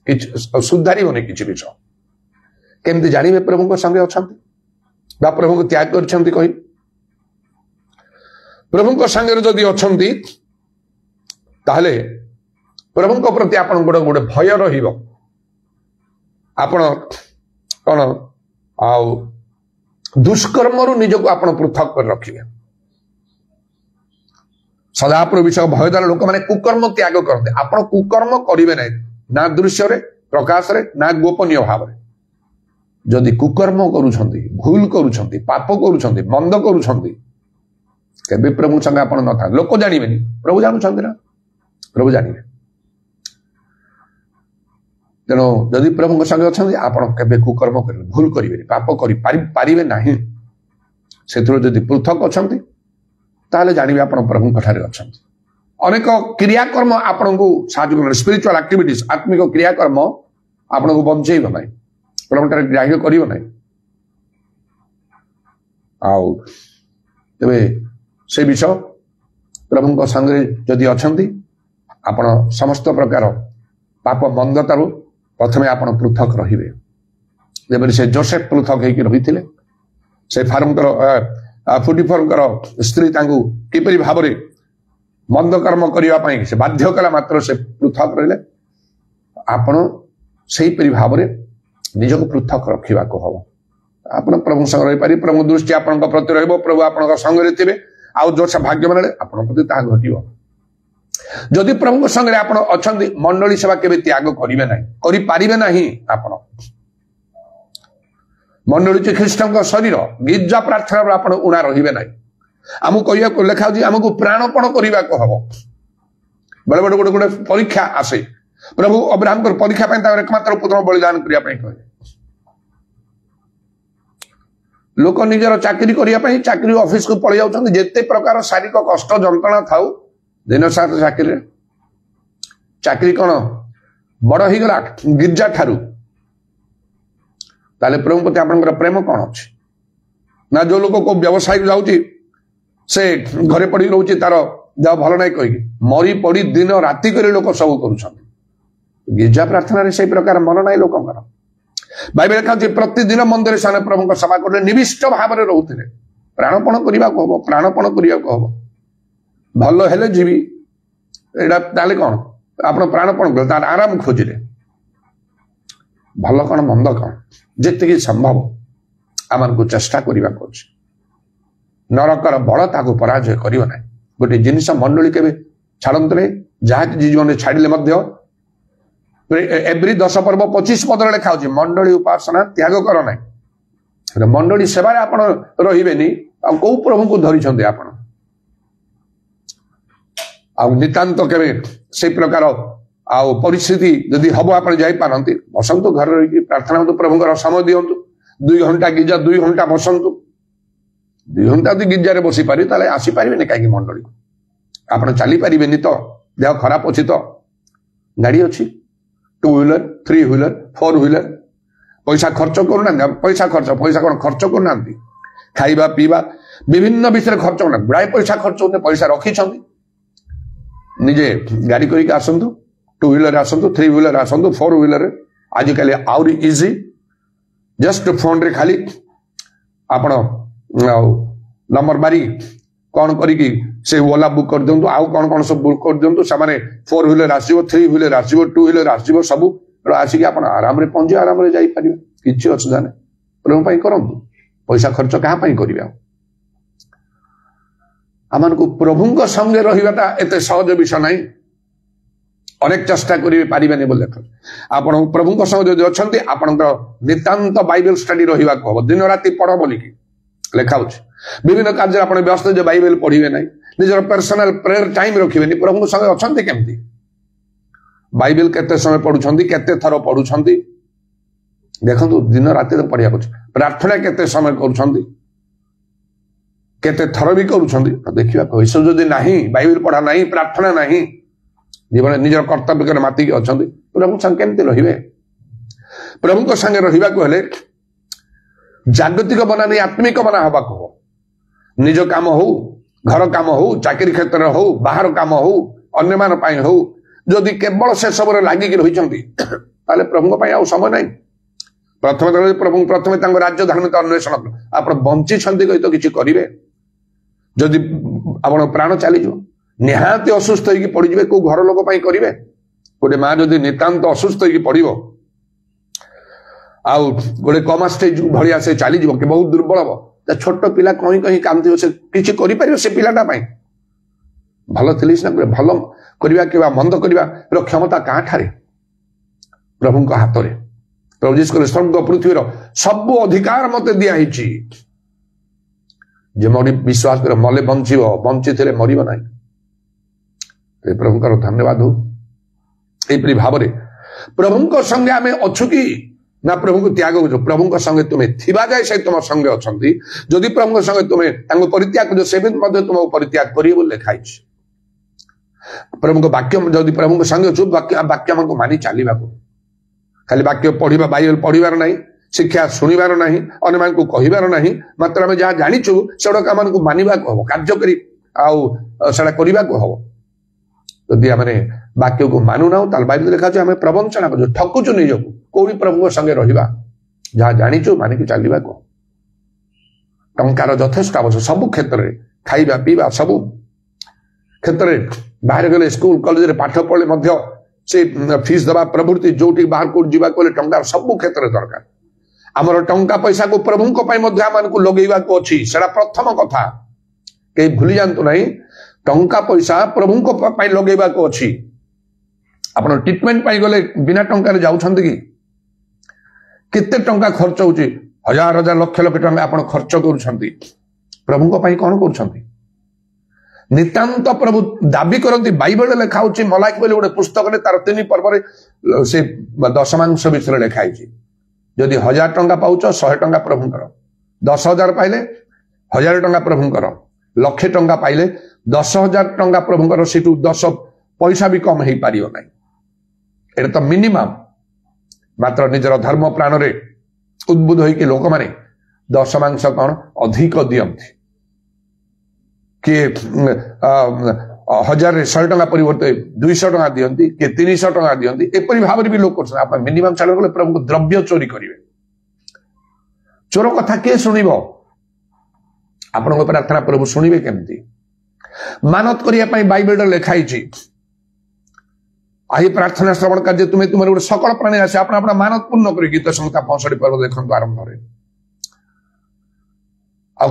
Speaker 1: कि सुधारिबोनी किछि विषय केमती जानिबे प्रभु को संगे अछंती बा प्रभु को त्याग करछंती कहि प्रभु को संगे जदि अछंती ताहले प्रभु को प्रति आपन गोटे गोटे भय रहिबो आपण कोन आउ दुष्कर्मरु निजको आपण पृथक कर रखिबे सदापुर विषय भयदार लोक मैंने कुकर्म त्याग करते आप कुकर्म करेंगे ना ना दृश्य रे प्रकाश रे ना गोपनीय भाव में जदि कुकर्म करुँच भूल करुँच पाप करुँच मंद करुँच प्रभु संगे आप न था लोक जानवे प्रभु जानुंट ना प्रभु जानवे तेणु जदि प्रभु संगे अच्छा आप कुकर्म करेंगे भूल करेंगे पाप करें ना से पृथक अच्छा ताले जानवे आप प्रभु कठारे अच्छा अनेक क्रियाकर्म आपण को साहय स्पिरिचुअल एक्टिविटीज आत्मिक क्रियाकर्म आपण को बंचेब ना प्रभु ग्राह्य कर तेरे से विषय प्रभु संगे जदि अच्छा आपण समस्त प्रकार पाप मंदतारू प्रथमे आपण पृथक रहिबे जेबरी से जोसेफ पृथक होकर रही से फार्मकर फुटिफर स्त्री किपरि भाव में मंद कर्म करने से बाध्य कला मात्र से पृथक रहिले आपण सेहीपरि भाव में निज को पृथक रखा हम आप प्रभु संग रही पारे प्रभु दृष्टि आपण प्रति रहिबो प्रभु आपण संगे थे आउ जो भाग्य माने आपण प्रति ता घटिबो जदि प्रभु संगे आपण अछंती मंडली सेवा केबे त्याग करिवे नाही करि पारिबे नाही आपण मंडली ख्रीष्ट शरीर गिर्जा प्रार्थना आप उणा रे ना आमको कह लिखा आमको प्राणपण करने को हम बेले बेले गोटे गोटे परीक्षा आसे प्रभु अब्राहम परीक्षा एकमात्र पुत्र बलिदान करने कहे लोक निजर चाकरी करने चाकरी ऑफिस को पलि जाऊँ जिते प्रकार शारीरिक कष्ट जंत्रणा थाउ दिन सारा चाकरी चाकरी कौन बड़ हो गला गिर्जा ठारू ताले प्रभु प्रति आपंकर प्रेम कौन अच्छे ना जो लोग को व्यवसाय जाऊँगी से घरे पड़ी रोचे तार जहाँ भल ना कही मरी पड़ी दिन राति कर लोक सब कर गिर्जा प्रार्थना से प्रकार मन ना लोक बाइबल लिखा प्रतिदिन मंदिर से प्रभु सभा कर निविष्ट भाव में रोते प्राणपण करने को हम प्राणपण करने को हम भल हेले जीवी एटा कौन आप प्राणपण कर तार आराम खोजिले भल कौन मंद कौन जितकी संभव आम को चेष्टा करने को नरकर बड़ ताको पराजय करियो ना गोटे जिनिस मंडली के छाड़ते नहीं जहाँ जीवन छाड़े एवरी 10 पर्व 25 पदर लिखा हो मंडली उपासना त्याग कर ना मंडली सेवार आप रही कौ प्रभु को धरी आप नितांत के से प्रकार आउ परिस्थिति जदि हम आप जापारती बसंतु घर रही प्रार्थना प्रभुଙ୍କର समय दिंतु 2 घंटा गिर्जा 2 घंटा बसंतु 2 घंटा यदि गिर्जा बसी पारे ताले आसी पारे कहीं मंडली आप चली पारे तो देह खराब अच्छी तो गाड़ी अच्छी 2 व्हीलर 3 व्हीलर 4 व्हीलर पैसा खर्च करना पैसा कौन खर्च करना खाइबा पीवा विभिन्न विषय खर्च करना गुड़ाए पैसा खर्च होते पैसा रखी निजे गाड़ी करके आसतु 2 व्हीलर आसतु 3 व्हीलर आसतु 4 व्हीलर आजिकल आउरी इजी जस्ट फोन रे खाली आपण नंबर मारी कौन करी से ओला बुक कर दिंतु आउ कौन कौन सब बुक कर दिंतु से 4 व्हीलर आसो 3 व्हीलर आसो 2 व्हीलर आसो सब आसिक आप आराम रे पहुंचे आराम रे जाई परिबे किछि असुविधा नहीं प्रभु पाई करंतु पैसा खर्च क्या करेंगे आमको प्रभु संगे रहा एत सहज विषय ना अनेक चेष्टा करेंगे पारे बोले आप प्रभु संगे जो अच्छा आपंकर नितांत बाइबल स्टडी रहा हम दिन राति पढ़ बोलिकी लिखा विभिन्न कार्य आप व्यस्त जो बाइबल पढ़े ना निजर पर्सनाल प्रेयर टाइम रखिए प्रभु संगे अच्छा केमती बाइबल केते समय पढ़ुछंती केते थर पढ़ुछंती देखंतु दिन राति तो पढ़िया प्रार्थना केते समय करूछंती केते थर भी करूछंती देखिबा पैसा जदि नाही बाइबल पढ़ा नाही प्रार्थना नाही जीवन निजर कर्तव्य करे माती के अछंती प्रभु संग केमते रहिबे प्रभु को संगे रहिबा को हेले जागतिक बना नहीं आत्मिक बना हबा को निज काम हो घर काम हो चाकरी क्षेत्र हो बाहर काम हो अन्य मान पाई हो जदि केवल से सब लगिक रही प्रभु समय ना प्रथम प्रभु प्रथम राज्य धार्मिक अन्वेषण आप बंची तो किसी करेंगे जदि आप प्राण चलीज निहाती असुस्थ होगी पड़े कौ घर लोक करेंगे गोटे माँ जदि नितांत असुस्थ होगी पड़ आउ गोटे कमा स्टेज भाया से चली कि बहुत दुर्बल हम छोट पिला कहीं कहीं कांदी से किसी कर से पिलाटा भल थी सिना भल करवा कि मंद करवा क्षमता कहाँ प्रभु हाथ में प्रभु जी स्वर्ग पृथ्वी सब अधिकार मत दिखाई जे मोरी विश्वास कर मले बंची थे मर ना प्रभु धन्यवाद हो यही भाव प्रभु संगे आम अच्छु कि ना प्रभु को त्याग कर प्रभु संगे तुम्हें थिबा जाए से तुम संगे अच्छा जदि प्रभु संगे तुम्हें परित्याग कर से तुमको परित्याग करेंगे लिखाई प्रभु को वाक्य जदि प्रभु संगे अच्छु वाक्य हमको मानी चलवा खाली वाक्य पढ़ा बाइबल पढ़वार ना शिक्षा शुणवार ना अन्य मान को कहबार ना मात्र आम जहाँ जाचु से गुड़ा मानवा हम कार्यकरी करने को हम जदि आम वाक्य को मानुना बाइबल लिखा आम प्रवंचना कर ठकुचु निजक कौड़ी प्रभु संगे रहा जहाँ जाचु मानिक चलवा को टंकार यथेष्ट आवश्यक सब क्षेत्र में खाइबा पीवा सब क्षेत्र में बाहर गले स्कूल कॉलेज पाठ पढ़े से फीस दबा प्रवृत्ति जो बाहर को जावाक टंकार सब क्षेत्र में दरकार आमर टंका पैसा को प्रभु को लगेगा अच्छी से प्रथम कथा कहीं भूली जातु ना टंका पैसा प्रभु लगेगा अच्छी आप ट्रिटमेंट गले बिना टंकार जाऊँच केते टंका खर्च होची हजार हजार लक्ष लक्ष टंका आप खर्च कर प्रभु कौन कर नितांत प्रभु दाबी करती बाइबल लिखा होची मलाक बोले गोटे पुस्तक ने तार 3 पर्व से दशमांश विषय लिखाई जदि 1000 टंका पाउच 100 टंका प्रभु कर 10,000 पाइले 1000 टंका प्रभु कर लक्षे टंका पाइले 10,000 टंका प्रभु कर से 10 पैसा भी कम हो पार ना ये तो मिनिमम मात्र निजर धर्म प्राण रे उद्बुद्ध होइके लोक माने दशमांश कौन अधिक दियंती किए 1000 100 टंका परिवर्ते 200 टंका दियंती किए 300 टंका दियंती एपरि भाव भी लोक कर मिनिमम चल गले प्रभु को द्रव्य चोरी करेंगे चोर कथा किए शुणव आपण प्रार्थना प्रभु शुणवे केमती मानत करने बाइबल लिखाई आई प्रार्थना श्रवण कार्य तुम्हें तुम गोटे सकल प्राणी आसे अपना मानत पूर्ण कर गीत संहिता 65 पर्व देखो आरंभ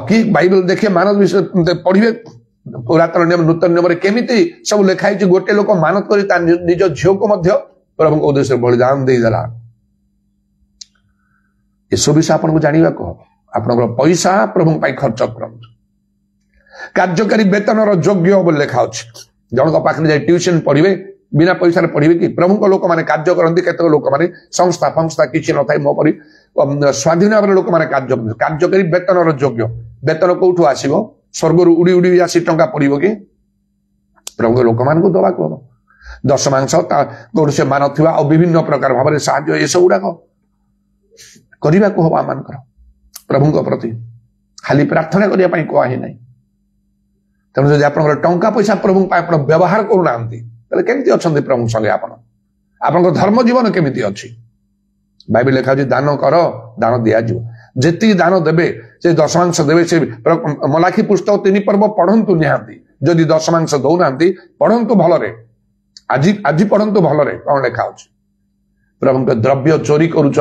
Speaker 1: कि बाइबल देखे मानत विषय पढ़े पुरातन नियम नूतन नियम केमिति सब लिखाई गोटे लोक मानत कर निज झील को प्रभु उद्देश्य बलिदान देदेला ये सब विषय आपको जानवा कह आप पैसा प्रभु खर्च कर कार्यकारी वेतन योग्य लिखा जन पाखे जाए ट्यूशन पढ़े बिना पैसा पढ़े कि प्रमुख लोक मैंने कार्य करती केतक लोक मैंने संस्था फंस्था किसी न था मो परी स्वाधीन भाव लोक मैंने कार्यकारी वेतन योग्य वेतन कौटू आसो स्वर्ग उड़ी उड़ी आसी टंका पड़ो कि प्रमुख लोक मान दवा हम दशमांश कौन से मान था विभिन्न प्रकार भाव साहय ये सब गुड़ाक करने को हम आम प्रभु प्रति खाली प्रार्थना करने कही ना तेणु जब आप टंका पैसा प्रभु व्यवहार करूना केमती अच्छा प्रभु संगे आप धर्म जीवन केमिति अच्छी बाइबल लिखा दान कर दान दिज्व जी दान देवे से दशमांश देवे से मलाखी पुस्तक 3 पर्व पढ़ंतु निहांती जदि दशमांश दौना पढ़ंतु भलरे आज पढ़ंतु भलरे कौन लिखा प्रभु द्रव्य चोरी करुच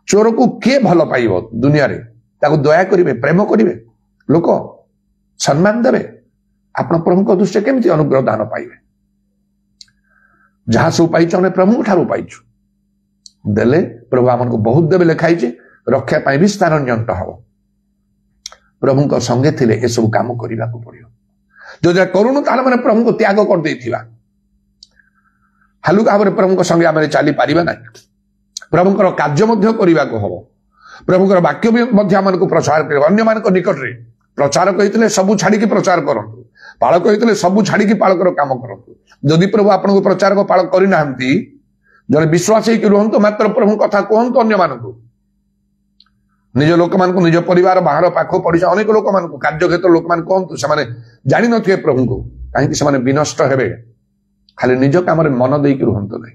Speaker 1: चोर को किए भल पाइब दुनिया रे ताको दया करेंगे प्रेम करेंगे लोक सम्मान देवे आपण प्रभु दृष्टि केमती अनुग्रह दान पाइबे जहाँ सब पाई प्रभु ठारू पाइचु देले प्रभु आमको बहुत देवे लिखाई रक्षा पाई भी स्थान नियंट हम प्रभु संगे थिले ए सब काम करने को पड़ो जो करूनु ताले माने प्रभु को त्याग कर देथिबा हालुका भाव प्रभु संगे आम चली पारिबा ना प्रभुकर कार्य मध्य करने को हम प्रभुकर वाक्य भी आम को प्रचार कर अन्य मान निकट में प्रचार कहते सबू छाड़ी प्रचार करूँ पालक कहते सबू छाड़ी पालकर काम करूँ जदि प्रभु आपको प्रचार पालक करना जड़े विश्वास ही रुहतु मात्र प्रभु कथा कहतु अन्य मानक निज लोक मान निज परिवार बाहर पाख पड़ोसा अनेक लोक मान कार्य क्षेत्र लोक मान कहतु से जान थे प्रभु को कहीं विनष्ट हे खाली निज काम मन देकी रुहतु ना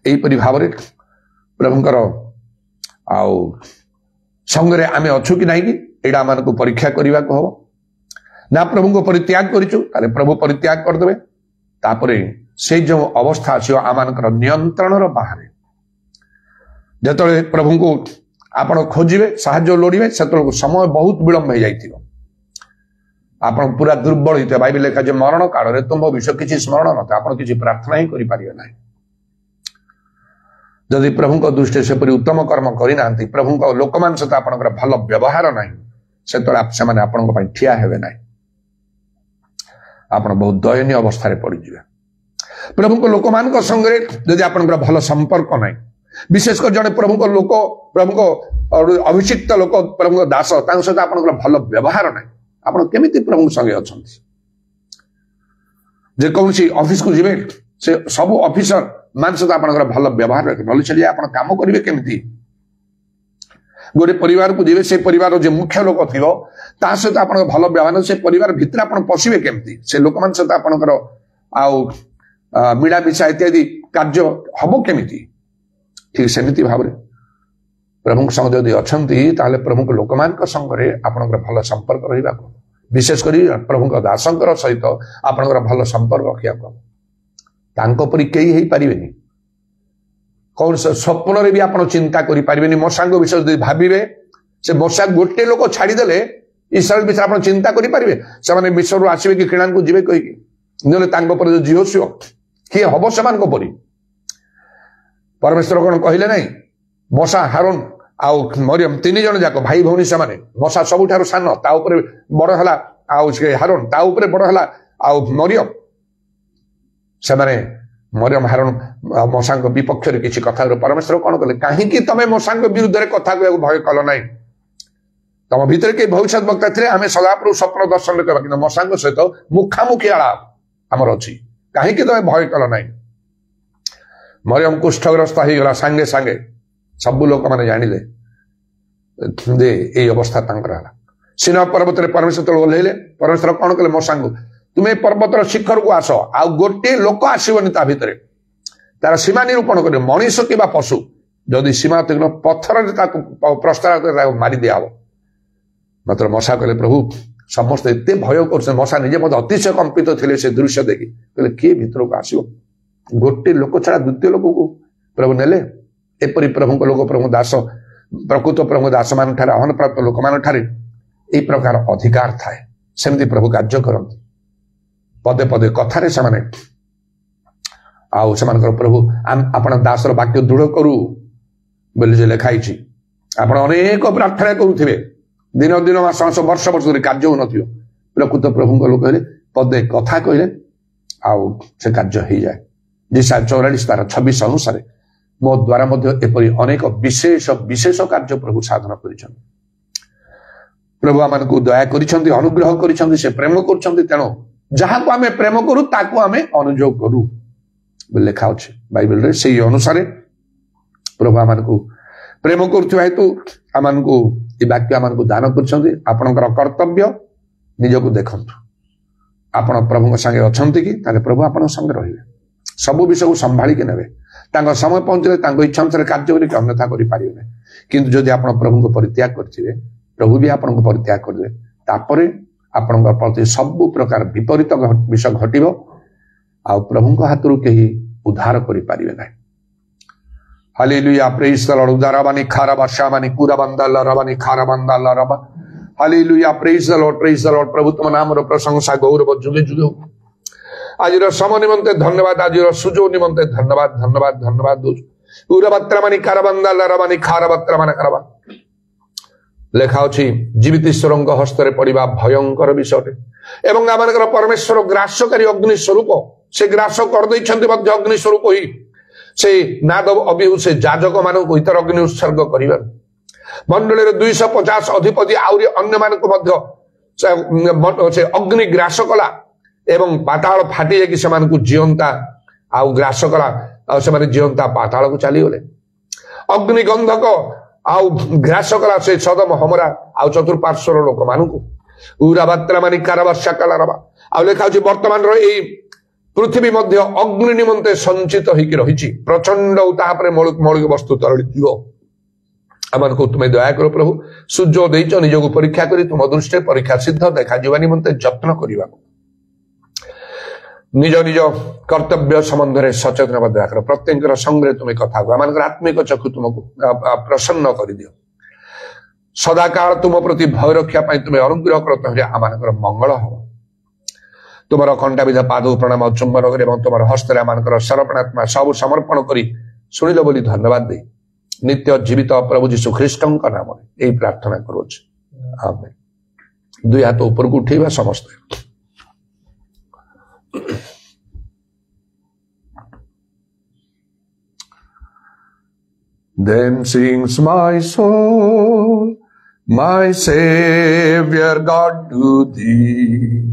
Speaker 1: यहीपरि भाव प्रभुकर आउ संगे आम अच्छु कि नहीं एटा आम को परीक्षा करने को हम ना प्रभु को परित्याग करूँ प्रभु परित्याग करदे तापर से जो अवस्था अच्छी आम नियंत्रण बाहर जो प्रभु को आपण खोजे साहाय्य लोड़े से समय बहुत विलंब हो जाए आप पूरा दुर्बल होते बाइबल लिखा जो मरण काल में तुम विषय किसी स्मरण न आप किसी प्रार्थना ही करें ना जदि प्रभु दृष्टि से उत्तम कर्म करना प्रभु लोक मान सहित आप भल व्यवहार ना से ठिया हे ना आप बहुत दयनीय अवस्था पड़े प्रभु को लोक मान संगे जदि आप भल संपर्क ना विशेषकर जड़े प्रभु को लोक प्रभु को अभिषिक्त लोक प्रभु दास सहित आप भल व्यवहार ना आप केमिति प्रभु संगे अच्छा जेकोसी ऑफिस को जीवे से सब ऑफिसर मान सहित आप भल व्यवहार रखे भले चलिए आप काम करेंगे केमिति गोटे परिवार को जीवे से परिवार जो मुख्य लोक थी सहित आप भल व्यवहार से परिवार भितर आप पशिबे केमिति से लोक मान सहित आपणकर आउ मिलामिशा इत्यादि कार्य हम केमिति ठीक सेमिति भाव प्रभु संग जदि अच्छा प्रभु को लोक मान संगे आप भल संपर्क रहा विशेष कर प्रभु दासंकर सहित आप भल संपर्क रखा परी कई पारे कौन स्वप्न भी आप चिंता करें मशा विषय जो भावे से मशा गोटे लोक छाड़देले ईश्वर विषय आप चिंता करें से विश्व आसवे कि किणा को जी कहीकि जो झील शिव किए हम से परमेश्वर कौन कहले ना मशा हारून आउ मरियम तीन जन जाक भाई भौणी से मशा सबुठार सान बड़ है हारून बड़ है आउ मरियम से मरियम हारून मशा विपक्ष किसी कथा परमेश्वर कौन कले कहीं तुम मशा विरुद्ध में कथा कहू भय कल ना तुम भितर कई भविष्य वक्ता थे आम सदापुर स्वप्न दर्शन कहवा कि मशा सहित मुखामुखी आलाप आमर अच्छी कहीं तुम भय कल ना मरियम कुष्ठग्रस्त होगला सांगे सांगे सबू लोक मैंने जानिले दे ये अवस्था सीना पर्वत परमेश्वर तल ओह्लैले परमेश्वर कौन कले मशा तुम्हें पर्वतर शिखर को आस आ गोटे लोक आसबनी ता भितर तार सीमा निरूपण कर मनीष कि पशु जदि सीमा पत्थर प्रस्ताव मारी दिया मात्र मशा कहले प्रभु समस्त एत भय कर मशा निजे मत अतिशय कंपित थे से दृश्य देखी कहले किए भीतर को आसो गोटे लोक छड़ा द्वितीय लोक को प्रभु नेले एपरी प्रभु लोक प्रभु दास प्रकृत प्रभु दास मान आह्वान प्राप्त लोक मान यही प्रकार अधिकार थाए सेमती प्रभु कार्य करते पदे पदे कथार से प्रभु आपण दासर वाक्य दृढ़ करू बोली जो लिखाई आप अनेक प्रार्थना करुवे दिन दिन मास मास वर्ष वर्ष धरी कार्य हो न प्रकृत प्रभु लोक कहले पदे कथा कहले आउ से कार्य हो जाए जिसा 44 तार 26 अनुसार मो द्वारा एपरी अनेक विशेष विशेष कार्य प्रभु साधन कर प्रभु आम को दया कर अनुग्रह कर से प्रेम कर तेणु जहाँ को आम प्रेम करू ताकू आम अनुयोग करू लिखा अच्छे बाइबल से अनुसार प्रभु आम को प्रेम करुवा हेतु आम को ये वाक्य आम को दान कर कर्तव्य निजक देखु आपण प्रभु संगे अच्छा कि प्रभु आप संगे रही सबू विषय को संभाली के ने समय पहुंचले इच्छा अनुसार कार्य करके अन्यथा करें किंतु जदि आप प्रभु को परित्याग करेंगे प्रभु भी आपको परित्याग करेंगे तापर आपण प्रति सबु प्रकार विपरीत विषय घटो आ प्रभु हाथ कहीं उद्धार करें ना Hallelujah. Praise the Lord. Udarabani kharabashamani kurabandala rabani kharabandala raba. Hallelujah. Praise the Lord. Praise the Lord. प्रभु तुम नाम रो प्रशंसा गौरव जुगे जुगे हो। आज सम निमंते धन्यवाद, आज सुजो निमंते धन्यवाद धन्यवाद धन्यवाद दो। उरबत्रमनि करबंदाला रबनि खारबत्रमन करबा लेखा अछि जीवित ईश्वरଙ୍କ हस्तरे पड़िबा भयंकर विषय एवं आमनकर परमेश्वर ग्रासकारी अग्नि स्वरूप से ग्रास कर दैछन्ति मध्य अग्नि स्वरूप ही से नादव अबिहु से जाजक मानक इतर अग्नि उत्सर्ग करिबा मंडलेर 250 अधिपति आउरी अन्य मानक मध्य से अग्नि ग्रास कला एवं पाताल फाटी जाकि सेमानकु जीवंता आउ ग्रास कला आउ सेमाने जीवंता पाताल को चली गले अग्नि गंधक आउ ग्रास कला से सदम हमरा आउ चतुर्पार्श्वर लोक मानकु उराबात्रा मानि कारबाशा कला रबा आउ लेखा अछि वर्तमान रो एई पृथ्वी मध्य अग्नि निमंते संचित होइकि रहिछि प्रचंड उताह पर मौलिक वस्तु तरळि जीव अमन को तुम्हें दया करो प्रभु सूर्य देइछ निजको परीक्षा करी तुम दृष्टि परीक्षा सिद्ध देखा जीवा निमंते यत्न करिबा निज निज कर्तव्य संबंध में सचेतन दया कर प्रत्येक संगे तुम्हें कथा को आम आत्मिक चक्षु तुमको प्रसन्न कर दियो सदाकाल तुम प्रति भय रक्षा तुम्हें अनुग्रह कर आम मंगल हम तुम कंठाविध पाद प्रणाम चुंबन कर तुम हस्त आम सर्वणात्मा सब समर्पण कर शुणिल बोली धन्यवाद दे नित्य जीवित प्रभु जीशु ख्रीष्ट नाम यही प्रार्थना करुच आमेन दुई हाथ ऊपर को उठेगा समस्त Then sings my soul, my Savior God to thee.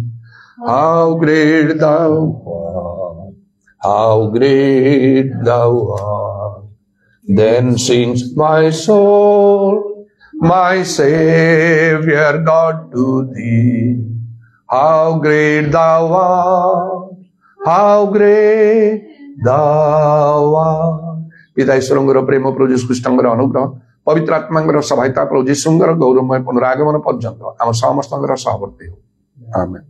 Speaker 1: How great thou art, how great thou art. Then sings my soul, my Savior God to thee. How great thou art, how great thou art. पिता ईश्वर प्रेम प्रभु जीशु ख्रीष्टर अनुग्रह पवित्र आत्मा सहायता प्रभु जीशुर गौरवमय पुनरागमन पर्यंत आम समस्त सहवर्ती हो आमेन।